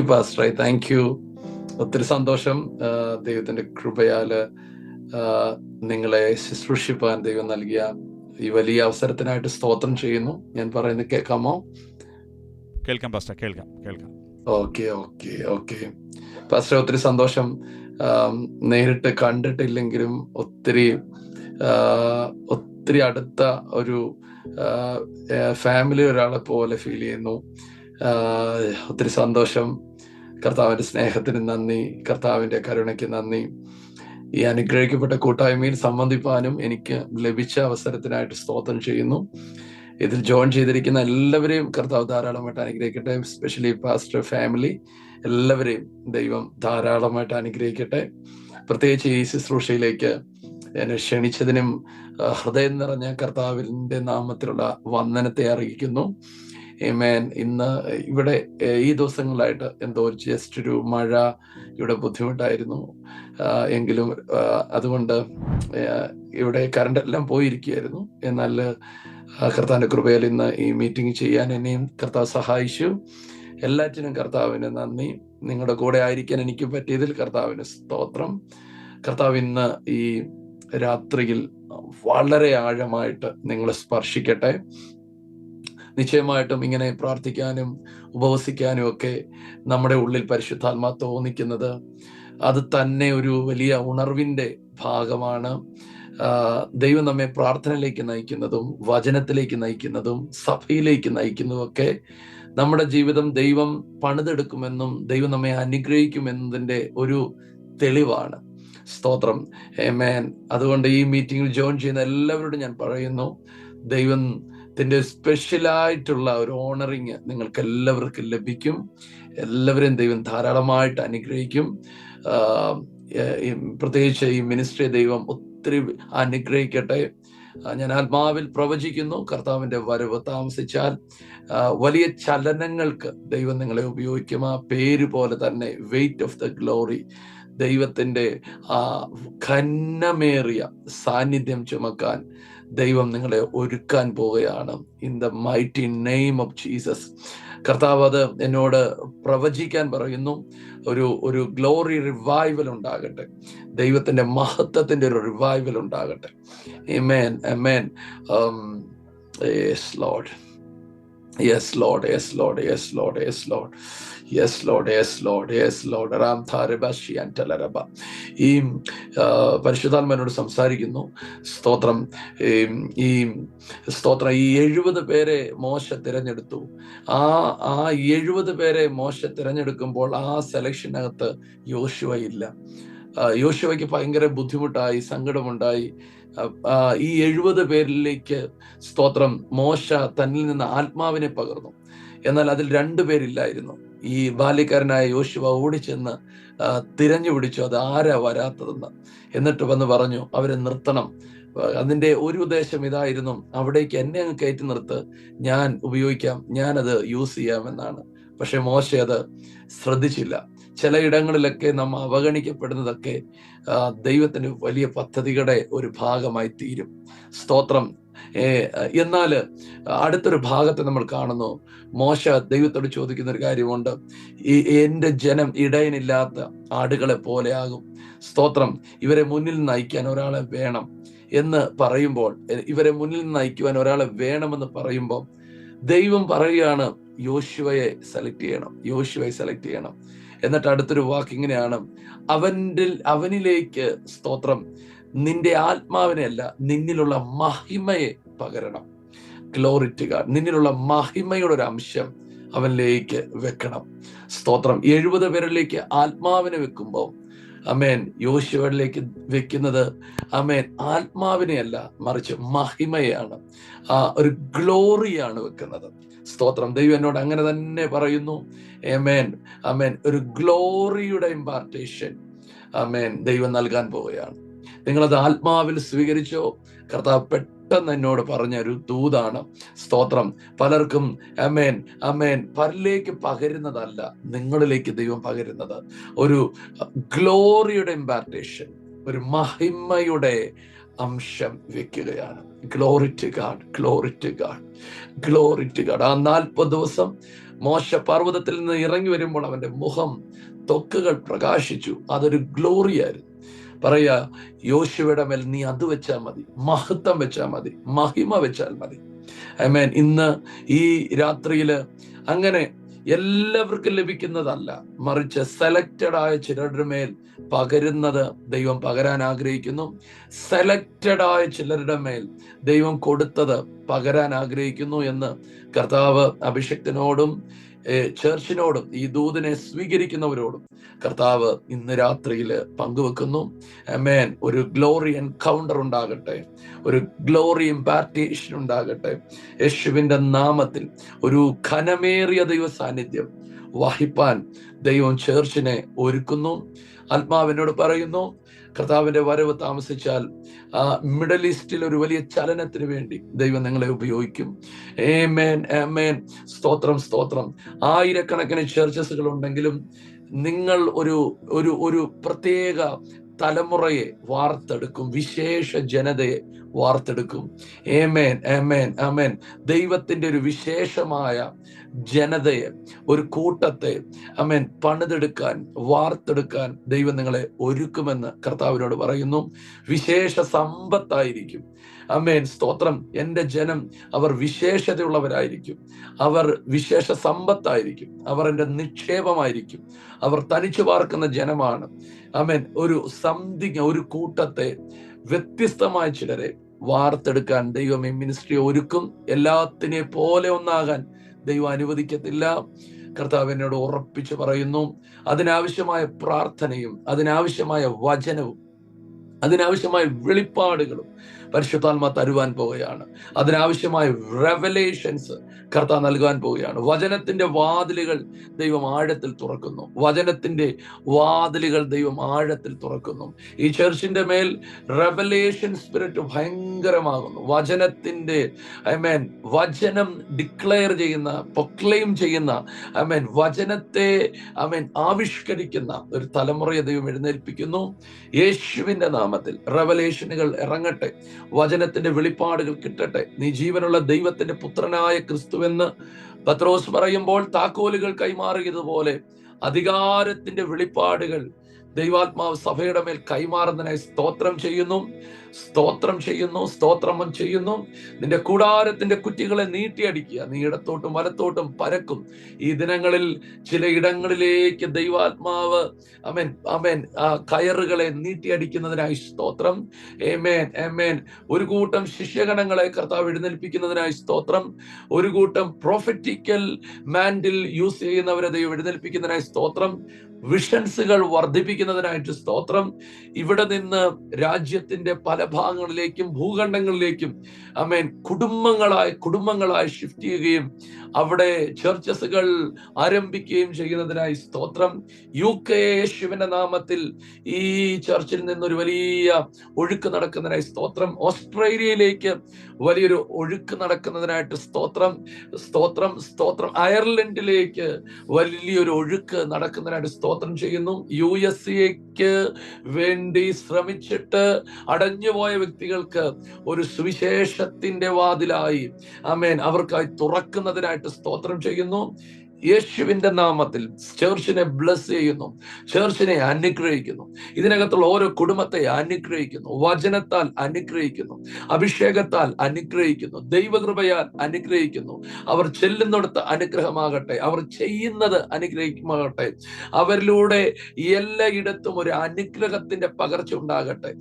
പാസ്റ്ററെ. Thank you. ഒത്തിരി സന്തോഷം. ദൈവത്തിന്റെ കൃപയാല് നിങ്ങളെ ശുശ്രൂഷിപ്പാൻ ദൈവം നൽകിയ ഈ വലിയ അവസരത്തിനായിട്ട് സ്തോത്രം ചെയ്യുന്നു. ഞാൻ പറയുന്നത് കേൾക്കാമോ? കേൾക്കാം പാസ്റ്റർ, കേൾക്കാം. ഓക്കെ പാസ്റ്റർ, ഒത്തിരി സന്തോഷം. നേരിട്ട് കണ്ടിട്ടില്ലെങ്കിലും ഒത്തിരി അടുത്ത ഒരു ഫാമിലി ഒരാളെ പോലെ ഫീൽ ചെയ്യുന്നു. ഒത്തിരി സന്തോഷം. കർത്താവിന്റെ സ്നേഹത്തിന് നന്ദി, കർത്താവിന്റെ കരുണയ്ക്ക് നന്ദി. ഈ അനുഗ്രഹിക്കപ്പെട്ട കൂട്ടായ്മയിൽ സംബന്ധിപ്പാനും എനിക്ക് ലഭിച്ച അവസരത്തിനായിട്ട് സ്തോത്രം ചെയ്യുന്നു. ഇതിൽ ജോയിൻ ചെയ്തിരിക്കുന്ന എല്ലാവരെയും കർത്താവ് ധാരാളമായിട്ട് അനുഗ്രഹിക്കട്ടെ. എസ്പെഷ്യലി പാസ്റ്റർ ഫാമിലി എല്ലാവരെയും ദൈവം ധാരാളമായിട്ട് അനുഗ്രഹിക്കട്ടെ. പ്രത്യേകിച്ച് ഈ ശുശ്രൂഷയിലേക്ക് എന്നെ ക്ഷണിച്ചതിനും ഹൃദയം നിറഞ്ഞ കർത്താവിന്റെ നാമത്തിലുള്ള വന്ദനത്തെ അറിയിക്കുന്നു. ആമേൻ. ഇന്ന് ഇവിടെ ഈ ദിവസങ്ങളായിട്ട് എന്തോ ജസ്റ്റ് ഒരു മഴ ഇവിടെ ബുദ്ധിമുട്ടായിരുന്നു. എങ്കിലും അതുകൊണ്ട് ഇവിടെ കറണ്ട് എല്ലാം പോയിരിക്കുകയായിരുന്നു. എന്നാൽ കർത്താവിന്റെ കൃപയിൽ ഇന്ന് ഈ മീറ്റിംഗ് ചെയ്യാൻ എന്നെയും കർത്താവ് സഹായിച്ചു. എല്ലാറ്റിനും കർത്താവിന് നന്ദി. നിങ്ങളുടെ കൂടെ ആയിരിക്കാൻ എനിക്ക് പറ്റിയതിൽ കർത്താവിന് സ്തോത്രം. കർത്താവ് ഇന്ന് ഈ രാത്രിയിൽ വളരെ ആഴമായിട്ട് നിങ്ങളെ സ്പർശിക്കട്ടെ. നിശ്ചയമായിട്ടും ഇങ്ങനെ പ്രാർത്ഥിക്കാനും ഉപവസിക്കാനും ഒക്കെ നമ്മുടെ ഉള്ളിൽ പരിശുദ്ധാത്മാ തോന്നിക്കുന്നത് അത് തന്നെ ഒരു വലിയ ഉണർവിന്റെ ഭാഗമാണ്. ദൈവം നമ്മെ പ്രാർത്ഥനയിലേക്ക് നയിക്കുന്നതും വചനത്തിലേക്ക് നയിക്കുന്നതും സഭയിലേക്ക് നയിക്കുന്നതും ഒക്കെ നമ്മുടെ ജീവിതം ദൈവം പണിതെടുക്കുമെന്നും ദൈവം നമ്മെ അനുഗ്രഹിക്കുമെന്നതിന്റെ ഒരു തെളിവാണ്. സ്തോത്രം. ആമേൻ. അതുകൊണ്ട് ഈ മീറ്റിംഗിൽ ജോയിൻ ചെയ്യുന്ന എല്ലാവരോടും ഞാൻ പറയുന്നു, ദൈവത്തിന്റെ സ്പെഷ്യലായിട്ടുള്ള ഒരു ഓണറിങ് നിങ്ങൾക്ക് എല്ലാവർക്കും ലഭിക്കും. എല്ലാവരെയും ദൈവം ധാരാളമായിട്ട് അനുഗ്രഹിക്കും. പ്രത്യേകിച്ച് ഈ മിനിസ്ട്രി ദൈവം ഒത്തിരി അനുഗ്രഹിക്കട്ടെ. ഞാൻ ആത്മാവിൽ പ്രവചിക്കുന്നു, കർത്താവിന്റെ വരവ് താമസിച്ചാൽ വലിയ ചലനങ്ങൾക്ക് ദൈവം നിങ്ങളെ ഉപയോഗിക്കും. ആ പേര് പോലെ തന്നെ വെയിറ്റ് ഓഫ് ദ ഗ്ലോറി, ദൈവത്തിന്റെ ആ ഘനമേറിയ സാന്നിധ്യം ചുമക്കാൻ ദൈവം നിങ്ങളെ ഒരുക്കാൻ പോവുകയാണ്. In the mighty name of Jesus. കർത്താവ് അത് എന്നോട് പ്രവചിക്കാൻ പറയുന്നു. ഒരു ഗ്ലോറി റിവൈവൽ ഉണ്ടാകട്ടെ. ദൈവത്തിന്റെ മഹത്വത്തിന്റെ ഒരു റിവൈവൽ ഉണ്ടാകട്ടെ. ആമേൻ, ആമേൻ. Yes Lord, yes Lord, yes Lord, yes Lord, yes Lord, yes Lord, yes Lord, yes Lord. റാം ധാരബാഷി അൻറ്റലരബ. ഈ പരിശുദ്ധാത്മാവിനോട് സംസാരിക്കുന്നു. സ്തോത്രം. ഈ സ്തോത്രം, ഈ 70 പേരെ മോശ തിരഞ്ഞെടുത്തു. ആ 70 പേരെ മോശ തിരഞ്ഞെടുക്കുമ്പോൾ ആ സെലക്ഷനകത്ത് യോശുവ ഇല്ല. യോശുവയ്ക്ക് ഭയങ്കര ബുദ്ധിമുട്ടായി, സങ്കടമുണ്ടായി. ഈ 70 പേരിലേക്ക് സ്തോത്രം മോശ തന്നിൽ നിന്ന് ആത്മാവിനെ പകർന്നു. എന്നാൽ അതിൽ 2 പേരില്ലായിരുന്നു. ഈ ബാല്യക്കാരനായ യോശുവ ഓടിച്ചെന്ന് തിരഞ്ഞു പിടിച്ചു അത് ആരാ വരാത്തതെന്ന്. എന്നിട്ട് വന്ന് പറഞ്ഞു അവരെ നിർത്തണം. അതിന്റെ ഒരു ഉദ്ദേശം ഇതായിരുന്നു, അവിടേക്ക് എന്നെ അങ്ങ് കയറ്റി നിർത്ത്, ഞാൻ ഉപയോഗിക്കാം, ഞാനത് യൂസ് ചെയ്യാമെന്നാണ്. പക്ഷെ മോശ അത് ശ്രദ്ധിച്ചില്ല. ചിലയിടങ്ങളിലൊക്കെ നമ്മൾ അവഗണിക്കപ്പെടുന്നതൊക്കെ ദൈവത്തിന് വലിയ പദ്ധതികളുടെ ഒരു ഭാഗമായി തീരും. സ്തോത്രം. എന്നാൽ അടുത്തൊരു ഭാഗത്ത് നമ്മൾ കാണുന്നു, മോശ ദൈവത്തോട് ചോദിക്കുന്ന ഒരു കാര്യമുണ്ട്. എന്റെ ജനം ഇടയനില്ലാത്ത ആടുകളെ പോലെ ആകും. സ്തോത്രം. ഇവരെ മുന്നിൽ നയിക്കാൻ ഒരാളെ വേണം എന്ന് പറയുമ്പോൾ, ഇവരെ മുന്നിൽ നയിക്കുവാൻ ഒരാളെ വേണമെന്ന് പറയുമ്പോൾ ദൈവം പറയുകയാണ് യോശുവയെ സെലക്ട് ചെയ്യണം, യോശുവയെ സെലക്ട് ചെയ്യണം. എന്നിട്ട് അടുത്തൊരു വാക്ക് ഇങ്ങനെയാണ്, അവനിലേക്ക് സ്തോത്രം നിന്റെ ആത്മാവിനെ അല്ല നിന്നിലുള്ള മഹിമയെ പകരണം. Glory to God. നിന്നിലുള്ള മഹിമയുടെ ഒരു അംശം അവനിലേക്ക് വെക്കണം. സ്തോത്രം. 70 പേരിലേക്ക് ആത്മാവിനെ വെക്കുമ്പോൾ അമേൻ യോശുവയിലേക്ക് വെക്കുന്നത് അമേൻ ആത്മാവിനെ അല്ല, മറിച്ച് മഹിമയാണ്, ഒരു ഗ്ലോറിയാണ് വെക്കുന്നത്. സ്തോത്രം. ദൈവം എന്നോട് അങ്ങനെ തന്നെ പറയുന്നു. ആമേൻ, ആമേൻ. ഒരു ഗ്ലോറിയുടെ ഇമ്പാർട്ടേഷൻ ആമേൻ ദൈവം നൽകാൻ പോവുകയാണ്. നിങ്ങളത് ആത്മാവിൽ സ്വീകരിച്ചോ? കർത്താവ് പെട്ടെന്ന് എന്നോട് പറഞ്ഞ ഒരു ദൂതാണ്. സ്തോത്രം. പലർക്കും അമേൻ, അമേൻ പരലേക്ക് പകരുന്നതല്ല, നിങ്ങളിലേക്ക് ദൈവം പകരുന്നത് ഒരു ഗ്ലോറിയുടെ ഇമ്പാർട്ടേഷൻ, ഒരു മഹിമയുടെ അംശം വെക്കുകയാണ്. Glory to God, glory to God, glory to God. ആ 40 ദിവസം മോശ പർവ്വതത്തിൽ നിന്ന് ഇറങ്ങി വരുമ്പോൾ അവന്റെ മുഖം, ത്വക്കുകൾ പ്രകാശിച്ചു. അതൊരു ഗ്ലോറിയായിരുന്നു. പറയാ, യോശുവയുടെ മേൽ നീ അത് വെച്ചാൽ മതി, മഹത്വം വെച്ചാൽ മതി, മഹിമ വെച്ചാൽ മതി. ആമേൻ. ഇന്ന് ഈ രാത്രിയില് അങ്ങനെ എല്ലാവർക്കും ലഭിക്കുന്നതല്ല, മറിച്ച് സെലക്റ്റഡ് ആയ ചിലരുടെ മേൽ പകരുന്നത് ദൈവം പകരാൻ ആഗ്രഹിക്കുന്നു. സെലക്റ്റഡ് ആയ ചിലരുടെ മേൽ ദൈവം കൊടുത്തത് പകരാൻ ആഗ്രഹിക്കുന്നു എന്ന് കർത്താവ് അഭിഷക്തനോടും ചർച്ചിനോടും ഈ ദൂതനെ സ്വീകരിക്കുന്നവരോടും കർത്താവ് ഇന്ന് രാത്രിയിൽ പങ്കുവെക്കുന്നു. ആമേൻ. ഒരു ഗ്ലോറി എൻകൗണ്ടർ ഉണ്ടാകട്ടെ, ഒരു ഗ്ലോറി ഇംപാർട്ടേഷൻ ഉണ്ടാകട്ടെ. യേശുവിന്റെ നാമത്തിൽ ഒരു ഘനമേറിയ ദൈവ സാന്നിധ്യം വഹിപ്പാൻ ദൈവം ചർച്ചിനെ ഒരുക്കുന്നു. ആത്മാവിനോട് പറയുന്നു, കർത്താവിന്റെ വരവ് താമസിച്ചാൽ മിഡിൽ ഈസ്റ്റിൽ ഒരു വലിയ ചലനത്തിന് വേണ്ടി ദൈവം നിങ്ങളെ ഉപയോഗിക്കും. ആമേൻ, ആമേൻ. സ്തോത്രം, സ്തോത്രം. ആയിരക്കണക്കിന് ചർച്ചസുകൾ ഉണ്ടെങ്കിലും നിങ്ങൾ ഒരു പ്രത്യേക തലമുറയെ വാർത്തെടുക്കും, വിശേഷ ജനതയെ വാർത്തെടുക്കും. ആമേൻ, ആമേൻ, ആമേൻ. ദൈവത്തിന്റെ ഒരു വിശേഷമായ ജനതയെ, ഒരു കൂട്ടത്തെ ആമേൻ പണിതെടുക്കാൻ, വാർത്തെടുക്കാൻ ദൈവം നിങ്ങളെ ഒരുക്കുമെന്ന് കർത്താവിനോട് പറയുന്നു. വിശേഷ സമ്പത്തായിരിക്കും. ആമേൻ, സ്തോത്രം. എൻ്റെ ജനം അവർ വിശേഷതയുള്ളവരായിരിക്കും, അവർ വിശേഷ സമ്പത്തായിരിക്കും, അവർ എൻ്റെ നിക്ഷേപമായിരിക്കും, അവർ തനിച്ചു പാർക്കുന്ന ജനമാണ്. ആമേൻ. ഒരു കൂട്ടത്തെ, വ്യത്യസ്തമായ ചിലരെ വാർത്തെടുക്കാൻ ദൈവം ഈ മിനിസ്ട്രി ഒരുക്കും. എല്ലാത്തിനെ പോലെ ഒന്നാകാൻ ദൈവം അനുവദിക്കത്തില്ല. കർത്താവ് എന്നോട് ഉറപ്പിച്ചു പറയുന്നു. അതിനാവശ്യമായ പ്രാർത്ഥനയും അതിനാവശ്യമായ വചനവും അതിനാവശ്യമായ വെളിപ്പാടുകളും പരിശുദ്ധാത്മ തരുവാൻ പോവുകയാണ്. അതിനാവശ്യമായ റെവലേഷൻസ് കർത്താവ് നൽകാൻ പോവുകയാണ്. വചനത്തിന്റെ വാതിലുകൾ ദൈവം ആഴത്തിൽ തുറക്കുന്നു. വചനത്തിന്റെ വാതിലുകൾ ദൈവം ആഴത്തിൽ തുറക്കുന്നു. ഈ ചർച്ചിന്റെ മേൽ റെവലേഷൻ സ്പിരിറ്റ് ഭയങ്കരമാകുന്നു. വചനത്തിന്റെ വചനം ഡിക്ലെയർ ചെയ്യുന്ന, പ്രൊക്ലെയിം ചെയ്യുന്ന, വചനത്തെ ആവിഷ്കരിക്കുന്ന ഒരു തലമുറയെ ദൈവം എഴുന്നേൽപ്പിക്കുന്നു. യേശുവിന്റെ നാമത്തിൽ റെവലേഷനുകൾ ഇറങ്ങട്ടെ, വചനത്തിന്റെ വെളിപ്പാടുകൾ കിട്ടട്ടെ. നീ ജീവനുള്ള ദൈവത്തിന്റെ പുത്രനായ ക്രിസ്തുവെന്ന് പത്രോസ് പറയുമ്പോൾ താക്കോലുകൾ കൈമാറിയതുപോലെ അധികാരത്തിന്റെ വെളിപ്പാടുകൾ ദൈവാത്മാവ് സഭയുടെ മേൽ കൈമാറുന്നതിനായി സ്തോത്രം ചെയ്യുന്നു, സ്തോത്രം ചെയ്യുന്നു, സ്തോത്രം ചെയ്യുന്നു. നിന്റെ കൂടാരത്തിന്റെ കുറ്റികളെ നീട്ടിയടിക്കുക, നീ ഇടത്തോട്ടും വലത്തോട്ടും പരക്കും. ഈ ദിനങ്ങളിൽ ചില ഇടങ്ങളിലേക്ക് ദൈവാത്മാവ് കയറുകളെ നീട്ടിയടിക്കുന്നതിനായി സ്തോത്രം. ആമേൻ, ആമേൻ. ഒരു കൂട്ടം ശിഷ്യഗണങ്ങളെ കർത്താവ് എഴുന്നേൽപ്പിക്കുന്നതിനായി സ്തോത്രം. ഒരു കൂട്ടം പ്രൊഫറ്റിക്കൽ മാൻഡിൽ യൂസ് ചെയ്യുന്നവരെ ദൈവം എഴുന്നേൽപ്പിക്കുന്നതിനായി സ്തോത്രം. വിഷൻസുകൾ വർദ്ധിപ്പിക്കുന്നതിനായിട്ട് സ്തോത്രം. ഇവിടെ നിന്ന് രാജ്യത്തിന്റെ പല ഭാഗങ്ങളിലേക്കും ഭൂഖണ്ഡങ്ങളിലേക്കും കുടുംബങ്ങളായി ഷിഫ്റ്റ് ചെയ്യുകയും അവിടെ ചർച്ചസുകൾ ആരംഭിക്കുകയും ചെയ്യുന്നതിനായി സ്തോത്രം. UK യേശുവിന്റെ നാമത്തിൽ ഈ ചർച്ചിൽ നിന്നൊരു വലിയ ഒഴുക്ക് നടക്കുന്നതിനായി സ്തോത്രം. ഓസ്ട്രേലിയയിലേക്ക് വലിയൊരു ഒഴുക്ക് നടക്കുന്നതിനായിട്ട് സ്തോത്രം, സ്തോത്രം, സ്തോത്രം. അയർലൻഡിലേക്ക് വലിയൊരു ഒഴുക്ക് നടക്കുന്നതിനായിട്ട് സ്തോത്രം ചെയ്യുന്നു. USA വേണ്ടി ശ്രമിച്ചിട്ട് അടഞ്ഞുപോയ വ്യക്തികൾക്ക് ഒരു സുവിശേഷത്തിന്റെ വാതിലായി അവർക്കായി തുറക്കുന്നതിനായിട്ട് സ്തോത്രം ചെയ്യുന്നു. യേശുവിന്റെ നാമത്തിൽ ചർച്ചിനെ ബ്ലസ് ചെയ്യുന്നു, ചർച്ചിനെ അനുഗ്രഹിക്കുന്നു. ഇതിനകത്തുള്ള ഓരോ കുടുംബത്തെ അനുഗ്രഹിക്കുന്നു, വചനത്താൽ അനുഗ്രഹിക്കുന്നു, അഭിഷേകത്താൽ അനുഗ്രഹിക്കുന്നു, ദൈവകൃപയാൽ അനുഗ്രഹിക്കുന്നു. അവർ ചെല്ലുന്നിടത്ത് അനുഗ്രഹമാകട്ടെ, അവർ ചെയ്യുന്നത് അനുഗ്രഹിക്കുമാകട്ടെ. അവരിലൂടെ എല്ലായിടത്തും ഒരു അനുഗ്രഹത്തിന്റെ പകർച്ച ഉണ്ടാകട്ടെ.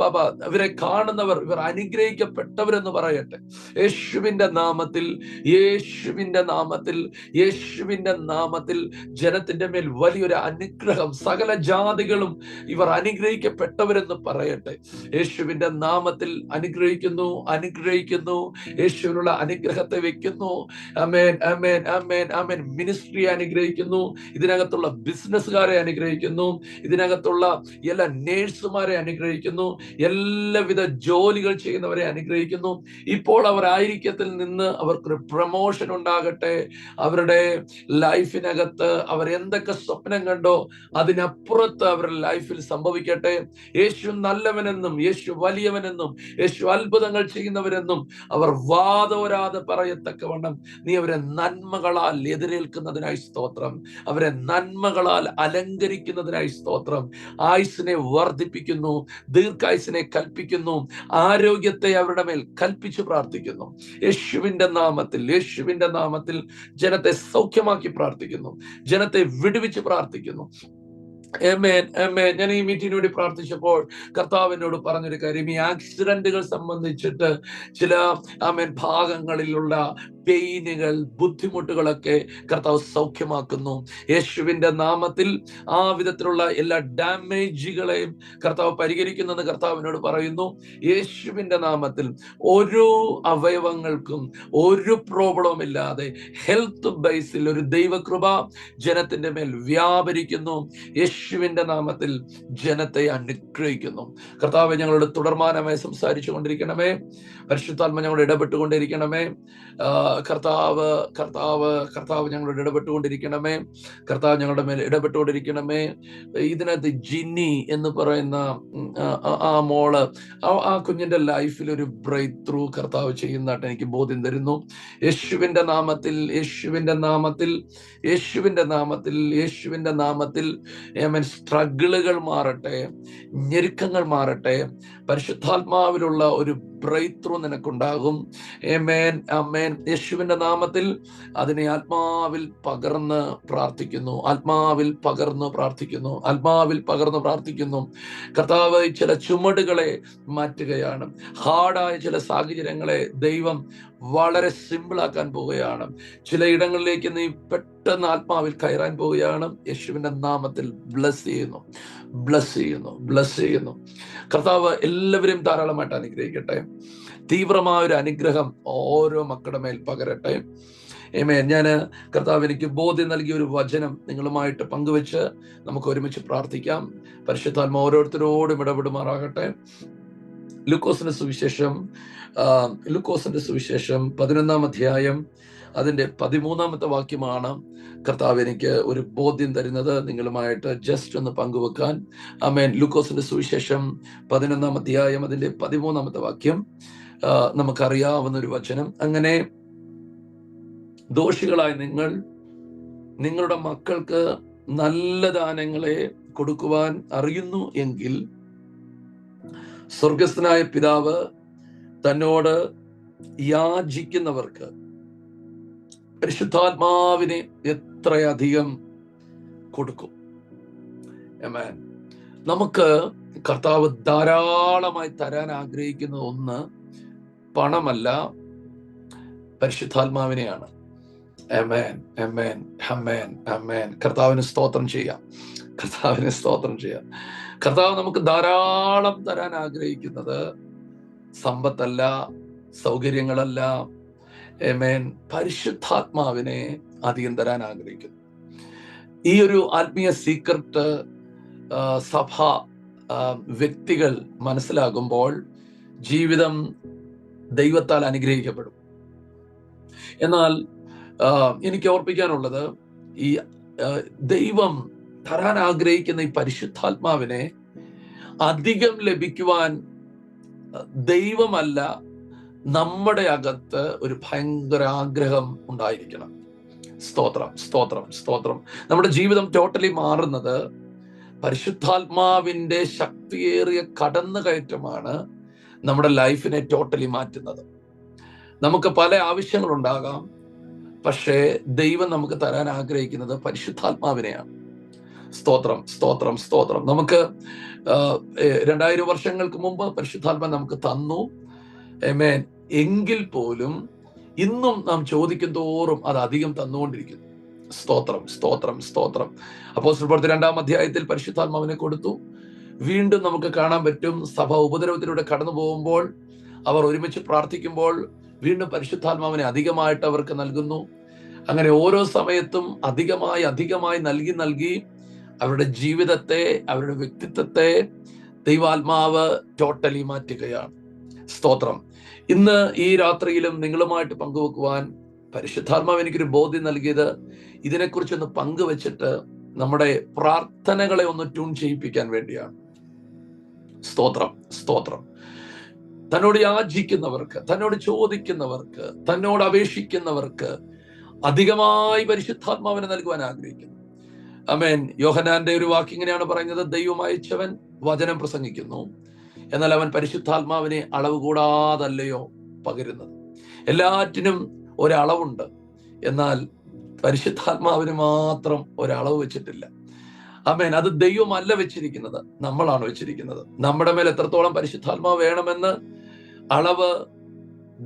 ബാബ, ഇവരെ കാണുന്നവർ ഇവർ അനുഗ്രഹിക്കപ്പെട്ടവരെന്ന് പറയട്ടെ. യേശുവിന്റെ നാമത്തിൽ, യേശുവിന്റെ നാമത്തിൽ, യേശുവിന്റെ നാമത്തിൽ ജനത്തിന്റെ മേൽ വലിയൊരു അനുഗ്രഹം, സകല ജാതികളും ഇവർ അനുഗ്രഹിക്കപ്പെട്ടവരെന്ന് പറയട്ടെ. യേശുവിന്റെ നാമത്തിൽ അനുഗ്രഹിക്കുന്നു, അനുഗ്രഹിക്കുന്നു. യേശുവിനുള്ള അനുഗ്രഹത്തെ വെക്കുന്നു. ആമേൻ, ആമേൻ, ആമേൻ, ആമേൻ. മിനിസ്ട്രിയെ അനുഗ്രഹിക്കുന്നു, ഇതിനകത്തുള്ള ബിസിനസ്സുകാരെ അനുഗ്രഹിക്കുന്നു, ഇതിനകത്തുള്ള എല്ലാ നേഴ്സുമാരെ അനുഗ്രഹിക്കുന്നു, എല്ലാവിധ ജോലികൾ ചെയ്യുന്നവരെ അനുഗ്രഹിക്കുന്നു. ഇപ്പോൾ അവർ ആയിരിക്കത്തിൽ നിന്ന് അവർക്കൊരു പ്രമോഷൻ ഉണ്ടാകട്ടെ, അവരുടെ അവരുടെ ലൈഫിനകത്ത് അവർ എന്തൊക്കെ സ്വപ്നം കണ്ടോ അതിനപ്പുറത്ത് അവരുടെ ലൈഫിൽ സംഭവിക്കട്ടെ. യേശു നല്ലവനെന്നും യേശു വലിയവനെന്നും യേശു അത്ഭുതങ്ങൾ ചെയ്യുന്നവരെന്നും അവർ വാതോരാതെ പറയത്തക്കവണ്ണം നീ അവരെ നന്മകളാൽ എതിരേൽക്കുന്നതിനായി സ്തോത്രം. അവരെ നന്മകളാൽ അലങ്കരിക്കുന്നതിനായി സ്തോത്രം. ആയുസ്സിനെ വർദ്ധിപ്പിക്കുന്നു, ദീർഘായുസ്സിനെ കൽപ്പിക്കുന്നു, ആരോഗ്യത്തെ അവരുടെ മേൽ കൽപ്പിച്ചു പ്രാർത്ഥിക്കുന്നു. യേശുവിന്റെ നാമത്തിൽ ജനത്തെ സൗഖ്യമാക്കി പ്രാർത്ഥിക്കുന്നു, ജനത്തെ വിടുവിച്ച് പ്രാർത്ഥിക്കുന്നു. ആമേൻ, ആമേൻ. ഞാൻ ഈ മീറ്റിംഗിന് വേണ്ടി പ്രാർത്ഥിച്ചപ്പോൾ കർത്താവിനോട് പറഞ്ഞൊരു കാര്യം, ഈ ആക്സിഡന്റുകൾ സംബന്ധിച്ചിട്ട് ചില ഭാഗങ്ങളിലുള്ള പെയിനുകൾ, ബുദ്ധിമുട്ടുകളൊക്കെ കർത്താവ് സൗഖ്യമാക്കുന്നു. യേശുവിന്റെ നാമത്തിൽ ആ വിധത്തിലുള്ള എല്ലാ ഡാമേജുകളെയും കർത്താവ് പരിഹരിക്കുന്നെന്ന് കർത്താവിനോട് പറയുന്നു. യേശുവിന്റെ നാമത്തിൽ ഒരു അവയവങ്ങൾക്കും ഒരു പ്രോബ്ലം ഇല്ലാതെ ഹെൽത്ത് ബേസിൽ ഒരു ദൈവകൃപ ജനത്തിന്റെ മേൽ വ്യാപരിക്കുന്നു. യേശുവിന്റെ നാമത്തിൽ ജനത്തെ അനുഗ്രഹിക്കുന്നു. കർത്താവ് ഞങ്ങളോട് തുടർമാനമായി സംസാരിച്ചു കൊണ്ടിരിക്കണമേ. പരിശുദ്ധാത്മ ഞങ്ങളോട് ഇടപെട്ടുകൊണ്ടിരിക്കണമേ. കർത്താവ് ഞങ്ങളോട് ഇടപെട്ടുകൊണ്ടിരിക്കണമേ. കർത്താവ് ഞങ്ങളുടെ മേൽ ഇടപെട്ടുകൊണ്ടിരിക്കണമേ. ഇതിനകത്ത് ജിന്നി എന്ന് പറയുന്ന ആ മോള്, ആ കുഞ്ഞിന്റെ ലൈഫിൽ ഒരു ബ്രേക്ക് ത്രൂ കർത്താവ് ചെയ്യുന്നതായിട്ട് എനിക്ക് ബോധ്യം തരുന്നു. യേശുവിന്റെ നാമത്തിൽ സ്ട്രഗിളുകൾ മാറട്ടെ, ഞെരുക്കങ്ങൾ മാറട്ടെ. പരിശുദ്ധാത്മാവിലുള്ള ഒരു ബ്രേക്ക് ത്രൂ നിനക്കുണ്ടാകും. ആമേൻ, ആമേൻ. യേശുവിന്റെ നാമത്തിൽ അതിനെ ആത്മാവിൽ പകർന്ന് പ്രാർത്ഥിക്കുന്നു. കർത്താവ് ചില ചുമടുകളെ മാറ്റുകയാണ്. ഹാർഡായ ചില സാഹചര്യങ്ങളെ ദൈവം വളരെ സിമ്പിളാക്കാൻ പോവുകയാണ്. ചില ഇടങ്ങളിലേക്ക് നീ പെട്ടെന്ന് ആത്മാവിൽ കയറാൻ പോവുകയാണ്. യേശുവിന്റെ നാമത്തിൽ ബ്ലസ് ചെയ്യുന്നു. കർത്താവ് എല്ലാവരെയും ധാരാളമായിട്ട് അനുഗ്രഹിക്കട്ടെ. തീവ്രമായ ഒരു അനുഗ്രഹം ഓരോ മക്കളുടെ മേൽ പകരട്ടെ. ആമേൻ. ഞാൻ കർത്താവ് എനിക്ക് ബോധ്യം നൽകിയ ഒരു വചനം നിങ്ങളുമായിട്ട് പങ്കുവെച്ച് നമുക്ക് ഒരുമിച്ച് പ്രാർത്ഥിക്കാം. പരിശുദ്ധാത്മ ഓരോരുത്തരോടും ഇടപെടുമാറാകട്ടെ. ലൂക്കോസിന്റെ സുവിശേഷം 11-ാം അധ്യായം അതിന്റെ 13-ാമത്തെ വാക്യമാണ് കർത്താവ് എനിക്ക് ഒരു ബോധ്യം തരുന്നത്, നിങ്ങളുമായിട്ട് ജസ്റ്റ് ഒന്ന് പങ്കുവെക്കാൻ. ആമേൻ. ലൂക്കോസിന്റെ സുവിശേഷം 11-ാം അധ്യായം അതിന്റെ 13-ാമത്തെ വാക്യം നമുക്കറിയാവുന്ന ഒരു വചനം. അങ്ങനെ ദോഷികളായ നിങ്ങൾ നിങ്ങളുടെ മക്കൾക്ക് നല്ല ദാനങ്ങളെ കൊടുക്കുവാൻ അറിയുന്നു എങ്കിൽ സ്വർഗസ്ഥനായ പിതാവ് തന്നോട് യാചിക്കുന്നവർക്ക് പരിശുദ്ധാത്മാവിനെ എത്രയധികം കൊടുക്കും. ആമേൻ. നമുക്ക് കർത്താവ് ധാരാളമായി തരാൻ ആഗ്രഹിക്കുന്ന ഒന്ന് പണമല്ല, പരിശുദ്ധാത്മാവിനെയാണ്. ആമേൻ, ആമേൻ, ആമേൻ, ആമേൻ. കർത്താവിന് സ്തോത്രം ചെയ്യാം. കർത്താവ് നമുക്ക് ധാരാളം തരാൻ ആഗ്രഹിക്കുന്നത് സമ്പത്തല്ല, സൗകര്യങ്ങളല്ല. ആമേൻ. പരിശുദ്ധാത്മാവിനെ അധികം തരാൻ ആഗ്രഹിക്കുന്നു. ഈ ഒരു ആത്മീയ സീക്രട്ട് സഭ വ്യക്തികൾ മനസ്സിലാകുമ്പോൾ ജീവിതം ദൈവത്താൽ അനുഗ്രഹിക്കപ്പെടും. എന്നാൽ എനിക്ക് ഓർപ്പിക്കാനുള്ളത്, ഈ ദൈവം തരാൻ ആഗ്രഹിക്കുന്ന ഈ പരിശുദ്ധാത്മാവിനെ അധികം ലഭിക്കുവാൻ ദൈവമല്ല, നമ്മുടെ അകത്ത് ഒരു ഭയങ്കര ആഗ്രഹം ഉണ്ടായിരിക്കണം. സ്തോത്രം. നമ്മുടെ ജീവിതം ടോട്ടലി മാറുന്നത് പരിശുദ്ധാത്മാവിന്റെ ശക്തിയേറിയ കടന്നുകയറ്റമാണ് നമ്മുടെ ലൈഫിനെ ടോട്ടലി മാറ്റുന്നത്. നമുക്ക് പല ആവശ്യങ്ങളുണ്ടാകാം, പക്ഷേ ദൈവം നമുക്ക് തരാൻ ആഗ്രഹിക്കുന്നത് പരിശുദ്ധാത്മാവിനെയാണ്. സ്തോത്രം. നമുക്ക് 2000 വർഷങ്ങൾക്ക് മുമ്പ് പരിശുദ്ധാത്മ നമുക്ക് തന്നു. ആമേൻ. എങ്കിൽ പോലും ഇന്നും നാം ചോദിക്കും തോറും അത് അധികം തന്നുകൊണ്ടിരിക്കുന്നു. സ്തോത്രം. അപ്പോസ്തല പ്രവൃത്തി 2-ാം അധ്യായത്തിൽ പരിശുദ്ധാത്മാവിനെ കൊടുത്തു. വീണ്ടും നമുക്ക് കാണാൻ പറ്റും, സഭ ഉപദ്രവത്തിലൂടെ കടന്നു പോകുമ്പോൾ അവർ ഒരുമിച്ച് പ്രാർത്ഥിക്കുമ്പോൾ വീണ്ടും പരിശുദ്ധാത്മാവിനെ അധികമായിട്ട് അവർക്ക് നൽകുന്നു. അങ്ങനെ ഓരോ സമയത്തും അധികമായി നൽകി അവരുടെ ജീവിതത്തെ, അവരുടെ വ്യക്തിത്വത്തെ ദൈവാത്മാവ് ടോട്ടലി മാറ്റുകയാണ്. സ്തോത്രം. ഇന്ന് ഈ രാത്രിയിലും നിങ്ങളുമായിട്ട് പങ്കുവെക്കുവാൻ പരിശുദ്ധാത്മാവ് എനിക്കൊരു ബോധ്യം നൽകിയത് ഇതിനെക്കുറിച്ചൊന്ന് പങ്കുവെച്ചിട്ട് നമ്മുടെ പ്രാർത്ഥനകളെ ഒന്ന് ട്യൂൺ ചെയ്യിപ്പിക്കാൻ വേണ്ടിയാണ്. സ്തോത്രം, സ്തോത്രം. തന്നോട് യാചിക്കുന്നവർക്ക്, തന്നോട് ചോദിക്കുന്നവർക്ക്, തന്നോട് അപേക്ഷിക്കുന്നവർക്ക് അധികമായി പരിശുദ്ധാത്മാവിനെ നൽകുവാൻ ആഗ്രഹിക്കുന്നു. ആമേൻ. യോഹന്നാന്റെ ഒരു വാക്ക് ഇങ്ങനെയാണ് പറയുന്നത്: ദൈവം അയച്ചവൻ വചനം പ്രസംഗിക്കുന്നു, എന്നാൽ അവൻ പരിശുദ്ധാത്മാവിനെ അളവ് കൂടാതല്ലയോ പകരുന്നത്. എല്ലാറ്റിനും ഒരളവുണ്ട്, എന്നാൽ പരിശുദ്ധാത്മാവിന് മാത്രം ഒരളവ് വെച്ചിട്ടില്ല. ആമേൻ. അത് ദൈവമല്ല വെച്ചിരിക്കുന്നത്, നമ്മളാണ് വെച്ചിരിക്കുന്നത്. നമ്മുടെ മേൽ എത്രത്തോളം പരിശുദ്ധാത്മാവ് വേണമെന്ന് അളവ്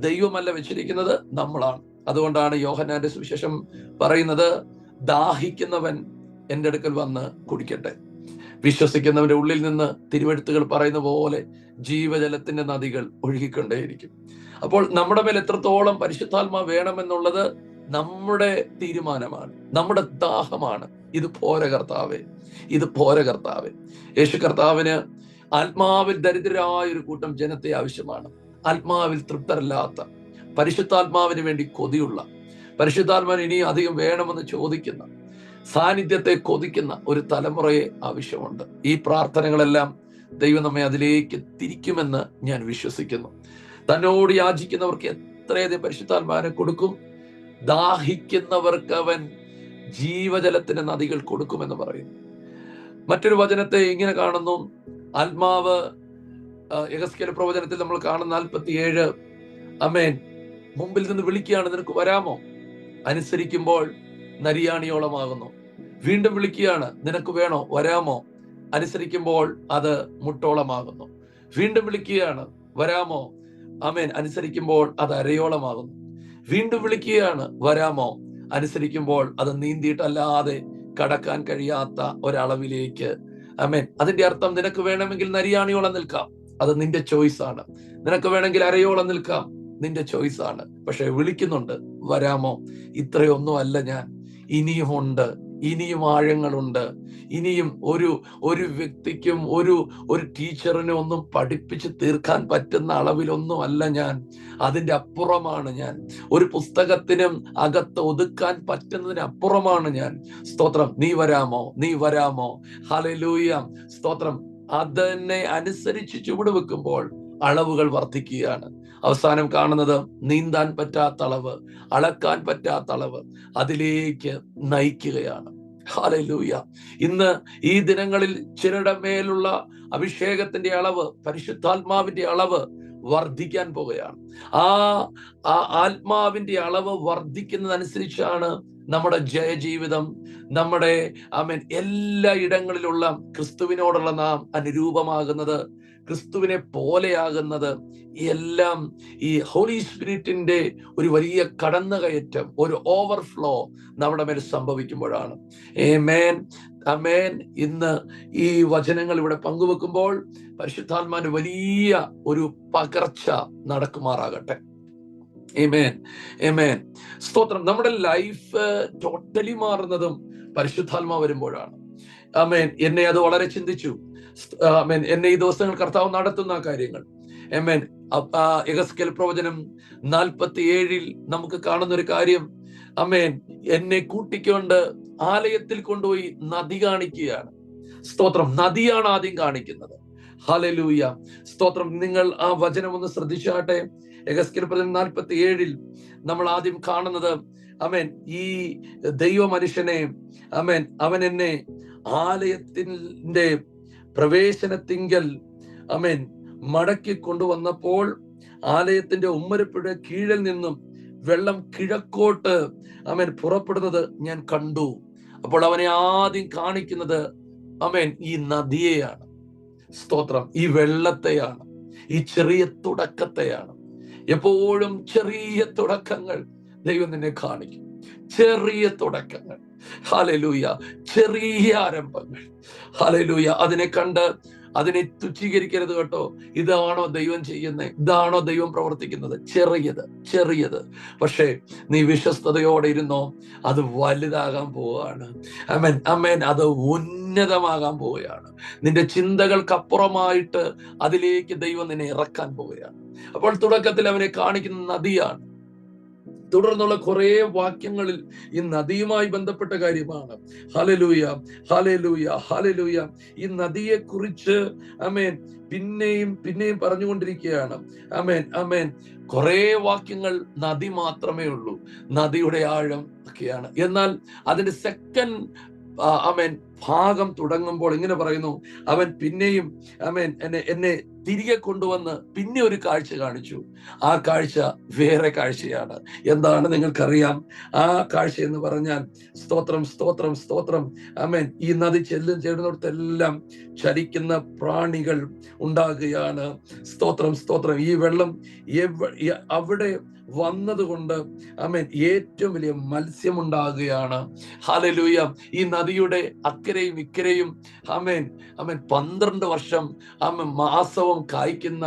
ദൈവമല്ല വെച്ചിരിക്കുന്നത്, നമ്മളാണ്. അതുകൊണ്ടാണ് യോഹന്നാന്റെ സുവിശേഷം പറയുന്നത്: ദാഹിക്കുന്നവൻ എൻ്റെ അടുക്കൽ വന്ന് കുടിക്കട്ടെ. വിശ്വസിക്കുന്നവന്റെ ഉള്ളിൽ നിന്ന് തിരുവെഴുത്തുകൾ പറയുന്ന പോലെ ജീവജലത്തിന്റെ നദികൾ ഒഴുകിക്കൊണ്ടേയിരിക്കും. അപ്പോൾ നമ്മുടെ മേൽ എത്രത്തോളം പരിശുദ്ധാത്മാവ് വേണമെന്നുള്ളത് നമ്മുടെ തീരുമാനമാണ്, നമ്മുടെ ദാഹമാണ്. ഇത് പോരെ കർത്താവേ, ഇത് പോരെ കർത്താവേ. യേശു കർത്താവിന് ആത്മാവിൽ ദരിദ്രരായ ഒരു കൂട്ടം ജനത്തെ ആവശ്യമാണ്. ആത്മാവിൽ തൃപ്തരല്ലാത്ത, പരിശുദ്ധാത്മാവിന് വേണ്ടി കൊതിയുള്ള, പരിശുദ്ധാത്മാവിന് ഇനി അധികം വേണമെന്ന് ചോദിക്കുന്ന, സാന്നിധ്യത്തെ കൊതിക്കുന്ന ഒരു തലമുറയെ ആവശ്യമുണ്ട്. ഈ പ്രാർത്ഥനകളെല്ലാം ദൈവം നമ്മെ അതിലേക്ക് തിരിക്കുമെന്ന് ഞാൻ വിശ്വസിക്കുന്നു. തന്നോട് യാചിക്കുന്നവർക്ക് എത്രയധികം പരിശുദ്ധാത്മാവിനെ കൊടുക്കും. ദാഹിക്കുന്നവർക്ക് അവൻ ജീവജലത്തിന്റെ നദികൾ കൊടുക്കുമെന്ന് പറയുന്നു. മറ്റൊരു വചനത്തെ ഇങ്ങനെ കാണുന്നു. ആത്മാവ് യെഹെസ്കേൽ പ്രവചനത്തിൽ നമ്മൾ കാണുന്ന 47, ആമേൻ, മുമ്പിൽ നിന്ന് വിളിക്കുകയാണ്: നിനക്ക് വരാമോ? അനുസരിക്കുമ്പോൾ നരിയാണിയോളമാകുന്നു. വീണ്ടും വിളിക്കുകയാണ്: നിനക്ക് വേണോ? വരാമോ? അനുസരിക്കുമ്പോൾ അത് മുട്ടോളമാകുന്നു. വീണ്ടും വിളിക്കുകയാണ്: വരാമോ? ആമേൻ. അനുസരിക്കുമ്പോൾ അത് അരയോളമാകുന്നു. വീണ്ടും വിളിക്കുകയാണ്: വരാമോ? അനുസരിക്കുമ്പോൾ അത് നീന്തിയിട്ടല്ലാതെ കടക്കാൻ കഴിയാത്ത ഒരളവിലേക്ക്. ആമേൻ. അതിന്റെ അർത്ഥം, നിനക്ക് വേണമെങ്കിൽ നരിയാണിയോളം നിൽക്കാം, അത് നിന്റെ ചോയ്സ് ആണ്. നിനക്ക് വേണമെങ്കിൽ അരയോളം നിൽക്കാം, നിന്റെ ചോയ്സ് ആണ്. പക്ഷെ വിളിക്കുന്നുണ്ട്: വരാമോ? ഇത്രയൊന്നും അല്ല ഞാൻ, ഇനിയും ഉണ്ട്, ഇനിയും ആഴങ്ങളുണ്ട്. ഇനിയും ഒരു വ്യക്തിക്കും ഒരു ടീച്ചറിനും ഒന്നും പഠിപ്പിച്ച് തീർക്കാൻ പറ്റുന്ന അളവിലൊന്നും അല്ല ഞാൻ, അതിന്റെ അപ്പുറമാണ് ഞാൻ. ഒരു പുസ്തകത്തിനും അകത്ത് ഒതുക്കാൻ പറ്റുന്നതിന് അപ്പുറമാണ് ഞാൻ. സ്തോത്രം. നീ വരാമോ? നീ വരാമോ? ഹല്ലേലൂയ, സ്തോത്രം. അതിനെ അനുസരിച്ച് ചുവട് വെക്കുമ്പോൾ അളവുകൾ വർദ്ധിക്കുകയാണ്. അവസാനം കാണുന്നത് നീന്താൻ പറ്റാത്ത അളവ്, അളക്കാൻ പറ്റാത്ത അളവ്, അതിലേക്ക് നയിക്കുകയാണ്. ഹല്ലേലൂയ. ഇന്ന് ഈ ദിനങ്ങളിൽ ചിലരുടെ മേലുള്ള അഭിഷേകത്തിന്റെ അളവ്, പരിശുദ്ധാത്മാവിന്റെ അളവ് വർദ്ധിക്കാൻ പോവുകയാണ്. ആ ആത്മാവിന്റെ അളവ് വർദ്ധിക്കുന്നതനുസരിച്ചാണ് നമ്മുടെ ജയജീവിതം, നമ്മുടെ ആമേൻ എല്ലാ ഇടങ്ങളിലുള്ള ക്രിസ്തുവിനോടുള്ള നാം അനുരൂപമാകുന്നത്, ക്രിസ്തുവിനെ പോലെയാകുന്നത്. എല്ലാം ഈ ഹോളി സ്പിരിറ്റിന്റെ ഒരു വലിയ കടന്നുകയറ്റം, ഒരു ഓവർഫ്ലോ നമ്മുടെ മേൽ സംഭവിക്കുമ്പോഴാണ്. ആമേൻ, ആമേൻ. ഇന്ന് ഈ വചനങ്ങൾ ഇവിടെ പങ്കുവെക്കുമ്പോൾ പരിശുദ്ധാത്മാവിന്റെ വലിയ ഒരു പകർച്ച നടക്കുമാറാകട്ടെ. ആമേൻ, ആമേൻ, സ്തോത്രം. നമ്മുടെ ലൈഫ് ടോട്ടലി മാറുന്നതും പരിശുദ്ധാത്മാവ് വരുമ്പോഴാണ്. ആമേൻ. എന്നെ അത് വളരെ ചിന്തിച്ചു. ആമേൻ. എന്നെ ഈ ദിവസങ്ങൾ കർത്താവ് നടത്തുന്ന കാര്യങ്ങൾ. ആമേൻ. യെഹെസ്കേൽ പ്രവചനം 47 നമുക്ക് കാണുന്ന ഒരു കാര്യം. ആമേൻ. എന്നെ കൂട്ടിക്കൊണ്ട് ആലയത്തിൽ കൊണ്ടുപോയി നദി കാണിക്കുകയാണ്. സ്തോത്രം. നദിയാണ് ആദ്യം കാണിക്കുന്നത്. ഹല്ലേലൂയ, സ്തോത്രം. നിങ്ങൾ ആ വചനം ഒന്ന് ശ്രദ്ധിച്ചാട്ടെ. യെഹെസ്കേൽ പ്രവചനം 47 നമ്മൾ ആദ്യം കാണുന്നത്, ആമേൻ, ഈ ദൈവ മനുഷ്യനെ, ആമേൻ, അവൻ എന്നെ ആലയത്തിന്റെ പ്രവേശനത്തിങ്കൽ, ആമേൻ, മടക്കി കൊണ്ടുവന്നപ്പോൾ ആലയത്തിന്റെ ഉമ്മരപ്പുഴ കീഴിൽ നിന്നും വെള്ളം കിഴക്കോട്ട്, ആമേൻ, പുറപ്പെടുന്നത് ഞാൻ കണ്ടു. അപ്പോൾ അവനെ ആദ്യം കാണിക്കുന്നത്, ആമേൻ, ഈ നദിയെയാണ്. സ്തോത്രം. ഈ വെള്ളത്തെയാണ്, ഈ ചെറിയ തുടക്കത്തെയാണ്. എപ്പോഴും ചെറിയ തുടക്കങ്ങൾ ദൈവം നിന്നെ കാണിക്കും. ചെറിയ തുടക്കങ്ങൾ. ഹല്ലേലൂയ. ചെറിയ ആരംഭങ്ങൾ. ഹല്ലേലൂയ. അതിനെ കണ്ട് അതിനെ തുച്ഛീകരിക്കരുത് കേട്ടോ. ഇതാണോ ദൈവം ചെയ്യുന്നത്? ഇതാണോ ദൈവം പ്രവർത്തിക്കുന്നത്? ചെറിയത്. പക്ഷേ നീ വിശ്വസ്തയോടെ ഇരുന്നോ, അത് വലുതാകാൻ പോവുകയാണ്. ആമേൻ, ആമേൻ. അത് ഉന്നതമാകാൻ പോവുകയാണ്. നിന്റെ ചിന്തകൾക്കപ്പുറമായിട്ട് അതിലേക്ക് ദൈവം നിന്നെ ഇറക്കാൻ പോവുകയാണ്. അപ്പോൾ തുടക്കത്തിൽ അവനെ കാണിക്കുന്ന നദിയാണ്. തുടർന്നുള്ള കുറെ വാക്യങ്ങളിൽ ഈ നദിയുമായി ബന്ധപ്പെട്ട കാര്യമാണ്. ഹല്ലേലൂയ, ഹല്ലേലൂയ, ഹല്ലേലൂയ. ഈ നദിയെ കുറിച്ച് ആമേൻ പിന്നെയും പിന്നെയും പറഞ്ഞുകൊണ്ടിരിക്കുകയാണ്. ആമേൻ, ആമേൻ. കുറെ വാക്യങ്ങൾ നദി മാത്രമേ ഉള്ളൂ, നദിയുടെ ആഴം ഒക്കെയാണ്. എന്നാൽ അതിന്റെ സെക്കൻഡ് ആമേൻ ഭാഗം തുടങ്ങുമ്പോൾ ഇങ്ങനെ പറയുന്നു, അവൻ പിന്നെയും ആമേൻ എന്നെ തിരികെ കൊണ്ടുവന്ന് പിന്നെ ഒരു കാഴ്ച കാണിച്ചു. ആ കാഴ്ച വേറെ കാഴ്ചയാണ്. എന്താണ് നിങ്ങൾക്കറിയാം? ആ കാഴ്ച എന്ന് പറഞ്ഞാൽ സ്തോത്രം, സ്തോത്രം, സ്തോത്രം. ആമേൻ. ഈ നദി ചേരുന്നിടത്തെല്ലാം ചലിക്കുന്ന പ്രാണികൾ ഉണ്ടാകുകയാണ്. സ്തോത്രം, സ്തോത്രം. ഈ വെള്ളം അവിടെ വന്നതുകൊണ്ട് ആമേൻ ഏറ്റവും വലിയ മത്സ്യമുണ്ടാകുകയാണ്. ഹല്ലേലൂയ. ഈ നദിയുടെ അക്കരയും ഇക്കരയും ആമേൻ, ആമേൻ 12 വർഷം ആമേൻ മാസവും കായ്ക്കുന്ന